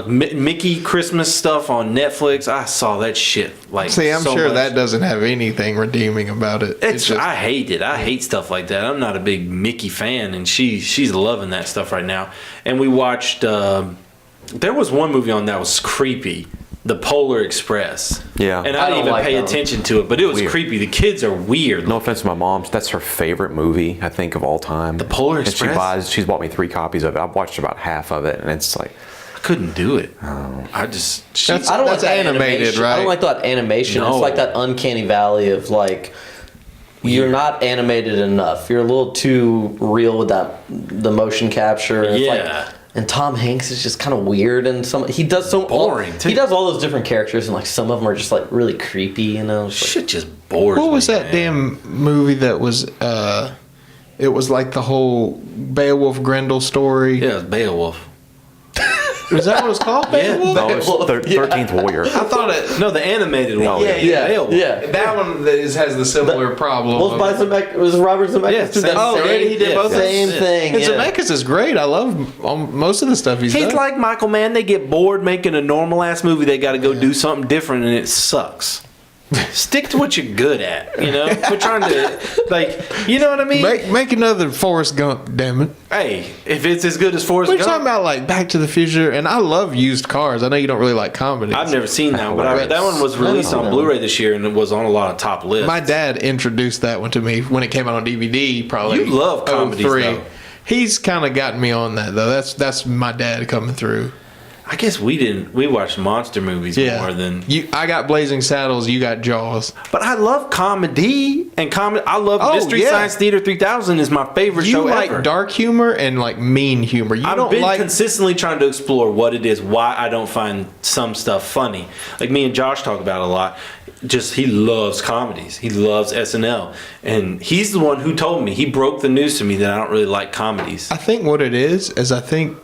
Mickey Christmas stuff on Netflix. I saw that shit like. See, I'm so sure much. that doesn't have anything redeeming about it. It's just, I hate it. I hate stuff like that. I'm not a big Mickey fan, and she's loving that stuff right now. And we watched. There was one movie on that was creepy, The Polar Express. Yeah. And I I didn't don't even like pay that one. attention to it, but it was Weird. creepy. The kids are weird. No offense to my mom, that's her favorite movie, I think, of all time. The Polar Express? She's bought me 3 copies of it. I've watched about half of it, and it's like, I couldn't do it. Oh. I just That's- I don't That's like that animated, animation. right? I don't like that animation. No. It's like that uncanny valley of like you're not animated enough. You're a little too real with the motion capture. It's Yeah. like, and Tom Hanks is just kind of weird, and he does so Boring, too. He does all those different characters, and like some of them are just like really creepy. You know, It's like- shit just bores what was me, that man. damn movie that was? It was like the whole Beowulf Grendel story. Yeah, it was Beowulf. Is that what it's called? Yeah. Beowulf? no, it's Well, 13th Warrior. I thought it. No, the animated one. Oh, yeah. yeah, Beowulf. yeah. That one has the similar problem. Well, by Zemeckis, it was Robert Zemeckis. Yeah, too. same- That Oh, same, really? He did both? Same Yeah. thing. And Yeah. Zemeckis is great. I love most of the stuff he's He's done. like Michael Mann. They get bored making a normal ass movie. They got to go do something different, and it sucks. Stick to what you're good at, you know? We're trying to, like, you know what I mean? Make another Forrest Gump, damn it. Hey, if it's as good as Forrest We're Gump. talking about like Back to the Future, and I love used cars. I know you don't really like comedies. I've never seen that one, but that one was released on Blu-ray this year, and it was on a lot of top lists. My dad introduced that one to me when it came out on DVD. Probably You love comedies, 03. though. He's kind of gotten me on that though. That's my dad coming through. I guess we didn't. We watched monster movies more than you. I got Blazing Saddles. You got Jaws. But I love comedy and comedy. I love Mystery Science Theater 3000 is my favorite show You like ever. dark humor and like mean humor. You I've don't been like consistently trying to explore what it is, why I don't find some stuff funny. Like me and Josh talk about it a lot. Just he loves comedies. He loves SNL, and he's the one who told me. He broke the news to me that I don't really like comedies. I think what it is I think,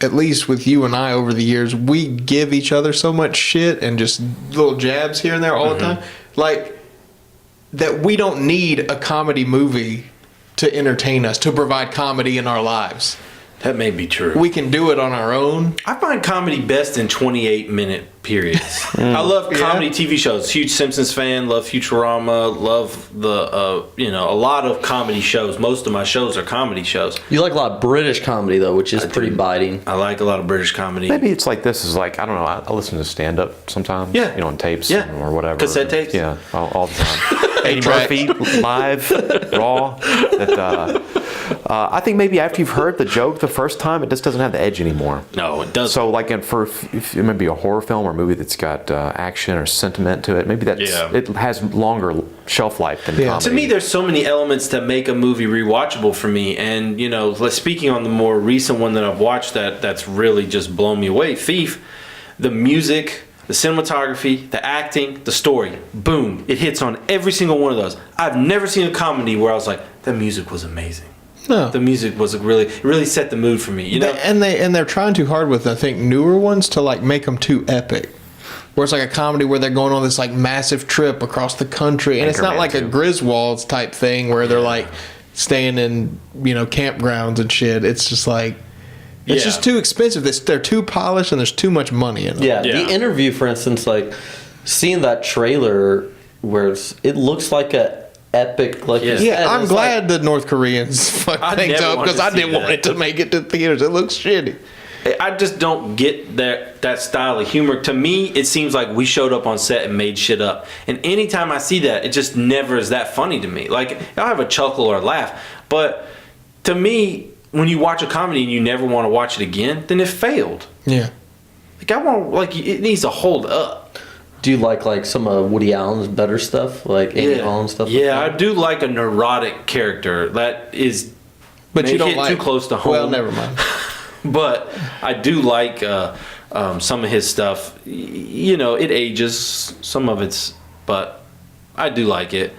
at least with you and I over the years, we give each other so much shit and just little jabs here and there all the time. Like, that we don't need a comedy movie to entertain us, to provide comedy in our lives. That may be true. We can do it on our own. I find comedy best in 28-minute periods. I love comedy TV shows. Huge Simpsons fan. Love Futurama. Love the a lot of comedy shows. Most of my shows are comedy shows. You like a lot of British comedy though, which is pretty biting. I like a lot of British comedy. Maybe it's like this is like, I don't know, I listen to stand up sometimes. Yeah. You know, on tapes Yeah. or whatever. Cassette tapes? Yeah, all the time. Eddie Murphy, live, raw. I think maybe after you've heard the joke the first time, it just doesn't have the edge anymore. No, it doesn't. So, like, if it may be a horror film or a movie that's got action or sentiment to it, maybe it has longer shelf life than comedy. To me, there's so many elements that make a movie rewatchable for me. And, speaking on the more recent one that I've watched that's really just blown me away, Thief, the music, the cinematography, the acting, the story, boom, it hits on every single one of those. I've never seen a comedy where I was like, the music was amazing. No. The music was really set the mood for me. And they're trying too hard with, I think, newer ones to like make them too epic. Where it's like a comedy where they're going on this like massive trip across the country, and it's not like a Griswolds type thing where they're like staying in campgrounds and shit. It's just like it's just too expensive. They're too polished and there's too much money in them. Yeah, The Interview, for instance, like seeing that trailer where it looks like a epic, like you said, I'm glad the North Koreans fucked things up because I didn't want it to make it to theaters. It looks shitty. I just don't get that style of humor. To me, it seems like we showed up on set and made shit up. And anytime I see that, it just never is that funny to me. Like, I'll have a chuckle or a laugh. But to me, when you watch a comedy and you never want to watch it again, then it failed. Yeah. It needs to hold up. Do you like some of Woody Allen's better stuff, like Amy Hall and stuff? Yeah, like that? I do like a neurotic character. That is, But you don't hit like too close to home. Well, never mind. But I do like some of his stuff. It ages. Some of but I do like it.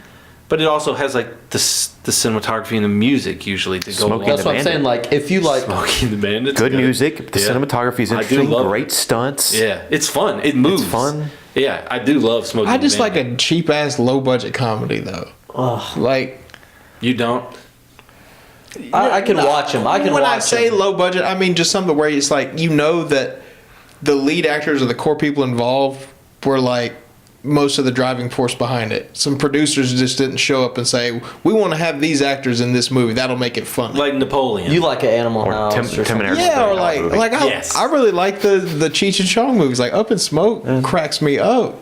But it also has like the cinematography and the music usually to go along. That's what I'm saying. Like, if you like Smokey and the Bandit's good music, the cinematography is interesting, great stunts. Yeah, it's fun. It moves. It's fun. Yeah, I do love Smokey. I just like a cheap ass low budget comedy though. Like, you don't. I can watch them. When I say low budget, I mean just something where it's like that the lead actors or the core people involved were like most of the driving force behind it. Some producers just didn't show up and say, "We want to have these actors in this movie. That'll make it fun." Like Napoleon. You like an Animal Or House Tim or and something. Eric. Yeah, or like Yes. I really like the Cheech and Chong movies. Like Up in Smoke cracks me up.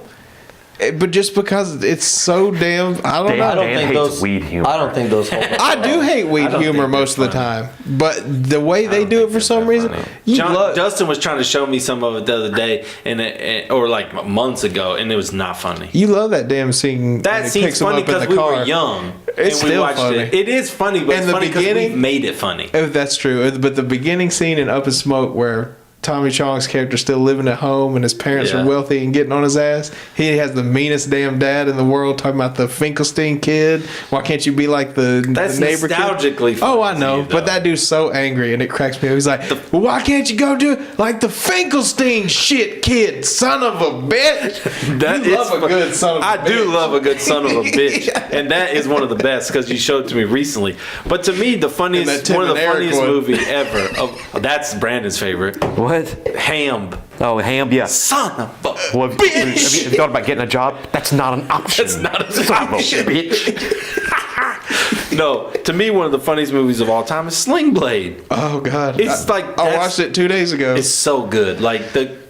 But just because it's so damn, I don't know. I don't Dan think hates those weed humor. I don't think those hold up. I do hate weed don't humor think most of the they're time, but the way they do it for some reason, Dustin was trying to show me some of it the other day, or like months ago, and it was not funny. you love that damn scene. That when he seems picks him funny up in because the we car. were young. It's and we still watched funny. it. It is funny, but And it's the funny because we beginning- made it funny. Oh, that's true. But the beginning scene in Up in Smoke where Tommy Chong's character still living at home and his parents Yeah. are wealthy and getting on his ass. He has the meanest damn dad in the world talking about the Finkelstein kid. Why can't you be like the neighbor nostalgically kid? Oh, I funny know. to you, But though. that dude's so angry and it cracks me up. He's like, well, why can't you go do it like the Finkelstein shit, kid? Son of a bitch. That You is love a fu- good son of a I do bitch. love a good son of a bitch, and that is one of the best because you showed it to me recently. But to me, the And funniest, that Tim one of the and Eric funniest one. movie ever. That's Brandon's favorite. What? Ham. Oh, ham, yeah. Son of a Well, have you thought about getting a job? That's not an option. That's not an Son of a option. bitch. No, to me, one of the funniest movies of all time is Sling Blade. Oh God, It's like I that's- watched it 2 days ago. It's so good. Like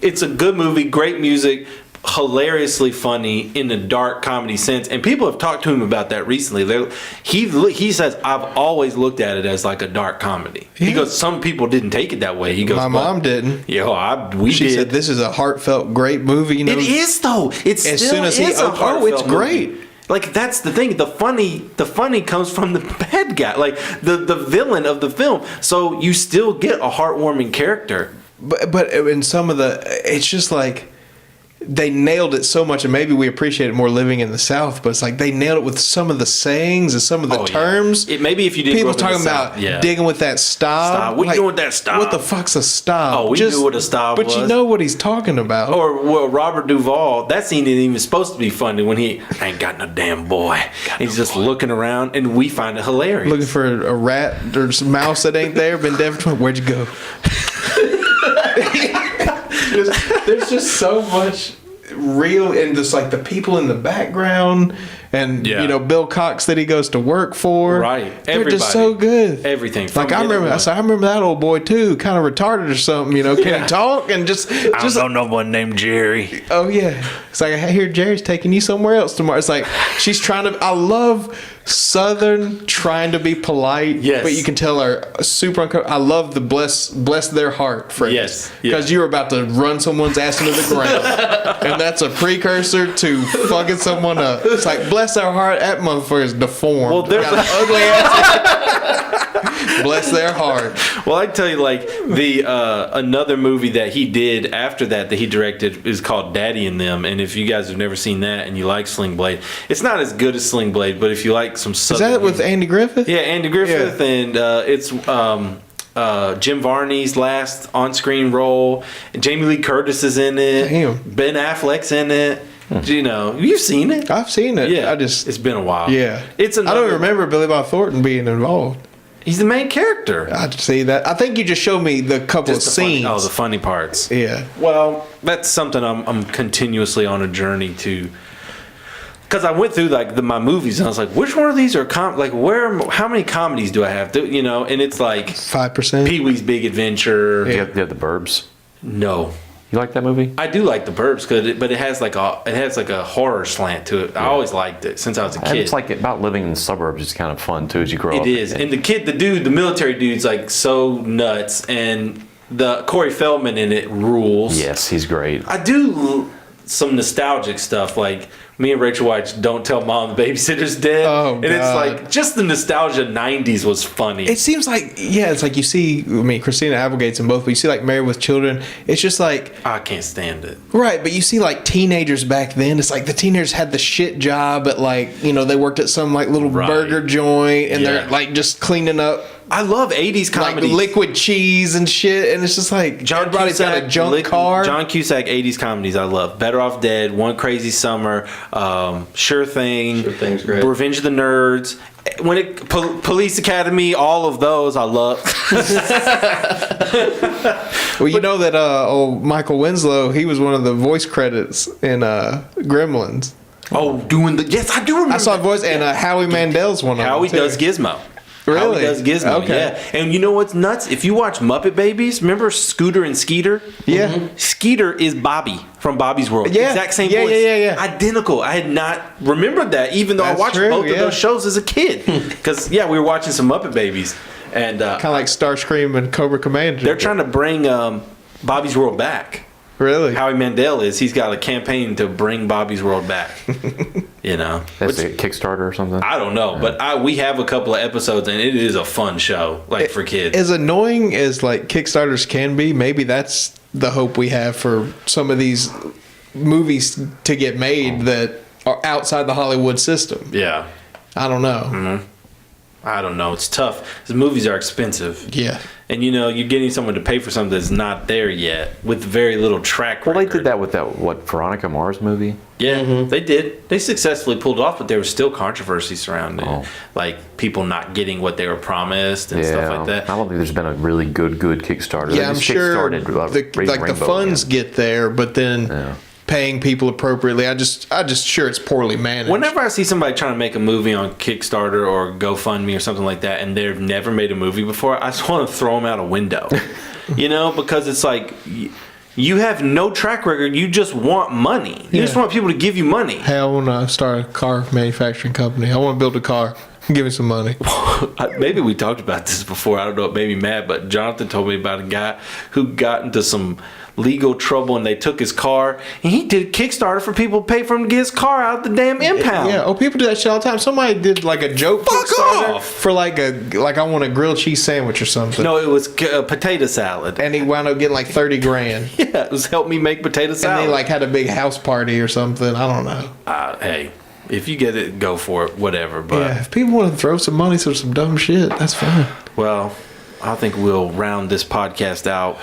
it's a good movie, great music, hilariously funny in a dark comedy sense. And people have talked to him about that recently. He says, I've always looked at it as like a dark comedy. He Yeah. goes, some people didn't take it that way. He goes, My mom didn't. We She did. said this is a heartfelt, great movie. You know, It is though. It's As still soon as he is a opens- oh, heartfelt it's great. movie. Like that's the thing. The funny comes from the bad guy, like the villain of the film. So you still get a heartwarming character. But in some of the, it's just like they nailed it so much, and maybe we appreciate it more living in the South. But it's like they nailed it with some of the sayings and some of the Oh, yeah. terms. Maybe if you didn't people grow up in talking the about South, yeah. digging with that stop. Stop. What you doing with that stop? What the fuck's a stop? Oh, we knew what a stop but was. you know what he's talking about. Or well, Robert Duvall, that scene isn't even supposed to be funny when I ain't got no damn boy. He's just looking around, and we find it hilarious. Looking for a rat or some mouse that ain't there. Been dead for 20. Where'd you go? There's just so much real, and just like the people in the background, and Yeah. you know Bill Cox that he goes to work for. Right. They're just Everybody. so good. Everything. Like I remember, I remember that old boy too, kind of retarded or something. You know, can he talk and just no one named Jerry. Oh yeah, it's like I hear Jerry's taking you somewhere else tomorrow. It's like she's trying to. I love Southern trying to be polite, Yes. but you can tell are super uncomfortable. I love the bless their heart phrase. Yes, yeah. because you're about to run someone's ass into the ground, and that's a precursor to fucking someone up. It's like bless their heart. That motherfucker is deformed. Well, there's Got an ugly ass. Bless their heart. Well, I tell you, like the another movie that he did after that he directed is called Daddy and Them. And if you guys have never seen that and you like Sling Blade, it's not as good as Sling Blade, but if you like some Is Southern that with Andy Griffith? yeah, Andy Griffith, Yeah. and it's Jim Varney's last on-screen role. And Jamie Lee Curtis is in it. Damn. Ben Affleck's in it. You know, you've seen it. I've seen it. Yeah, I just it's been a while. yeah. It's I another, don't remember Billy Bob Thornton being involved. He's the main character. I see that. I think you just showed me the couple Just of the funny- scenes. the funny parts. Yeah. Well, that's something I'm continuously on a journey to. Because I went through like my movies and I was like, which one of these are how many comedies do I have? You know, and it's like 5%. Pee Wee's Big Adventure. You have the Burbs. No, You like that movie? I do like the Burbs, but it has like a horror slant to it. I always liked it since I was a And kid. it's like about living in the suburbs. It's kind of fun too as you grow up. It is, and the military dude's like so nuts, and the Corey Feldman in it rules. Yes, he's great. I do some nostalgic stuff, like me and Rachel White's "Don't Tell Mom the Babysitter's Dead," Oh, and it's God. like just the nostalgia '90s was funny. It seems like, yeah, it's like you see, I mean, Christina Applegate's in both, but you see like Married with Children. It's just like, I can't stand it. right, but you see like teenagers back then. It's like the teenagers had the shit job at like, you know, they worked at some like little Right. burger joint and Yeah. they're like just cleaning up I love '80s like comedy. liquid cheese and shit. And it's just like, everybody's got a junk car. John Cusack '80s comedies I love. Better Off Dead, One Crazy Summer, Sure Thing, Sure Thing's great. Revenge of the Nerds. Police Academy, all of those I love. Well, you know that old Michael Winslow, he was one of the voice credits in Gremlins. Oh, yes, I do remember. I saw a voice, and Howie Mandel's one of them. Howie too. does Gizmo. Really? Howie does Gizmo. Okay. Yeah. And you know what's nuts? If you watch Muppet Babies, remember Scooter and Skeeter? Yeah. Skeeter is Bobby from Bobby's World. Yeah. Exact same Yeah, voice. yeah. Identical. I had not remembered that, even though That's I watched true, both yeah. of those shows as a kid. Because, yeah, we were watching some Muppet Babies. And Kind of like Starscream and Cobra Commander. they're trying to bring Bobby's World back. Really? Howie Mandel he's got a campaign to bring Bobby's World back. You know? That's Which- a Kickstarter or something. I don't know, but we have a couple of episodes, and it is a fun show, like for kids. As annoying as like Kickstarters can be, maybe that's the hope we have for some of these movies to get made that are outside the Hollywood system. Yeah. I don't know. I don't know. It's tough. The movies are expensive. Yeah. And you're getting someone to pay for something that's not there yet with very little track record. Well, they did that with that Veronica Mars movie. Yeah, they did. They successfully pulled it off, but there was still controversy surrounding it. Like people not getting what they were promised and stuff like that. I don't think there's been a really good Kickstarter. Yeah, I'm sure the funds get there, but then paying people appropriately, I just sure it's poorly managed. Whenever I see somebody trying to make a movie on Kickstarter or GoFundMe or something like that, and they've never made a movie before, I just want to throw them out a window. Because it's like you have no track record. You just want money. You just want people to give you money. Hey, I want to start a car manufacturing company. I want to build a car. Give me some money. Maybe we talked about this before. I don't know. It made me mad, but Jonathan told me about a guy who got into some legal trouble and they took his car and he did Kickstarter for people to pay for him to get his car out the damn impound. Yeah. Oh, people do that shit all the time. Somebody did like a joke Kickstarter for like I want a grilled cheese sandwich or something. No, it was potato salad. And he wound up getting like $30,000. Yeah, it was help me make potato salad. And they like had a big house party or something. I don't know. Hey, if you get it, go for it. Whatever. But if people want to throw some money for some dumb shit, that's fine. Well, I think we'll round this podcast out.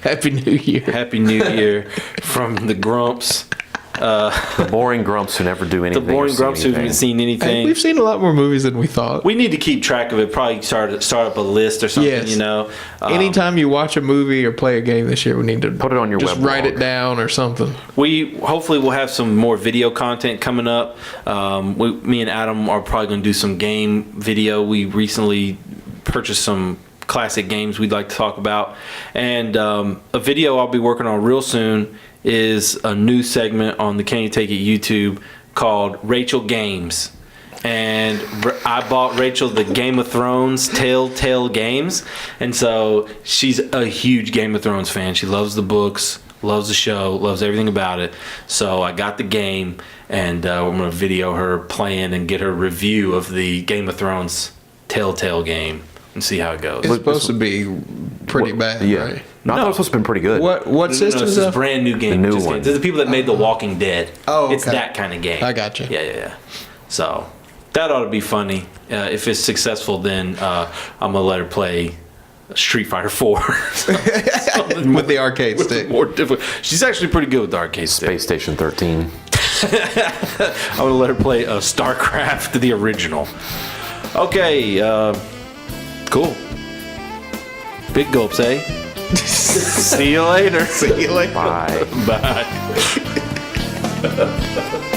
Happy New Year. Happy New Year from the Grumps. The boring grumps who never do anything. The boring grumps who haven't seen anything. Hey, we've seen a lot more movies than we thought. We need to keep track of it. Probably start up a list or something. Yes. Anytime you watch a movie or play a game this year, we need to put it on your just web write blog. it down or something. We hopefully will have some more video content coming up. Me and Adam are probably going to do some game video. We recently purchased some classic games we'd like to talk about, and a video I'll be working on real soon is a new segment on the Can You Take It YouTube called Rachel Games. And I bought Rachel the Game of Thrones Telltale games, and so she's a huge Game of Thrones fan. She loves the books, loves the show, loves everything about it. So I got the game, and we're going to video her playing and get her review of the Game of Thrones Telltale game and see how it goes. It's supposed to be pretty bad, right? No, I thought it was supposed to be pretty good. What system is this that? is a brand new game. The new one. They're the people that made The Walking Dead. Oh, okay. It's that kind of game. I got you. Yeah. So that ought to be funny. If it's successful, then I'm gonna let her play Street Fighter 4 with the arcade stick. More difficult. She's actually pretty good with the arcade stick. Space Station 13. I'm gonna let her play StarCraft, the original. Okay. Cool. Big gulps, eh? See you later. See you later. Bye. Bye.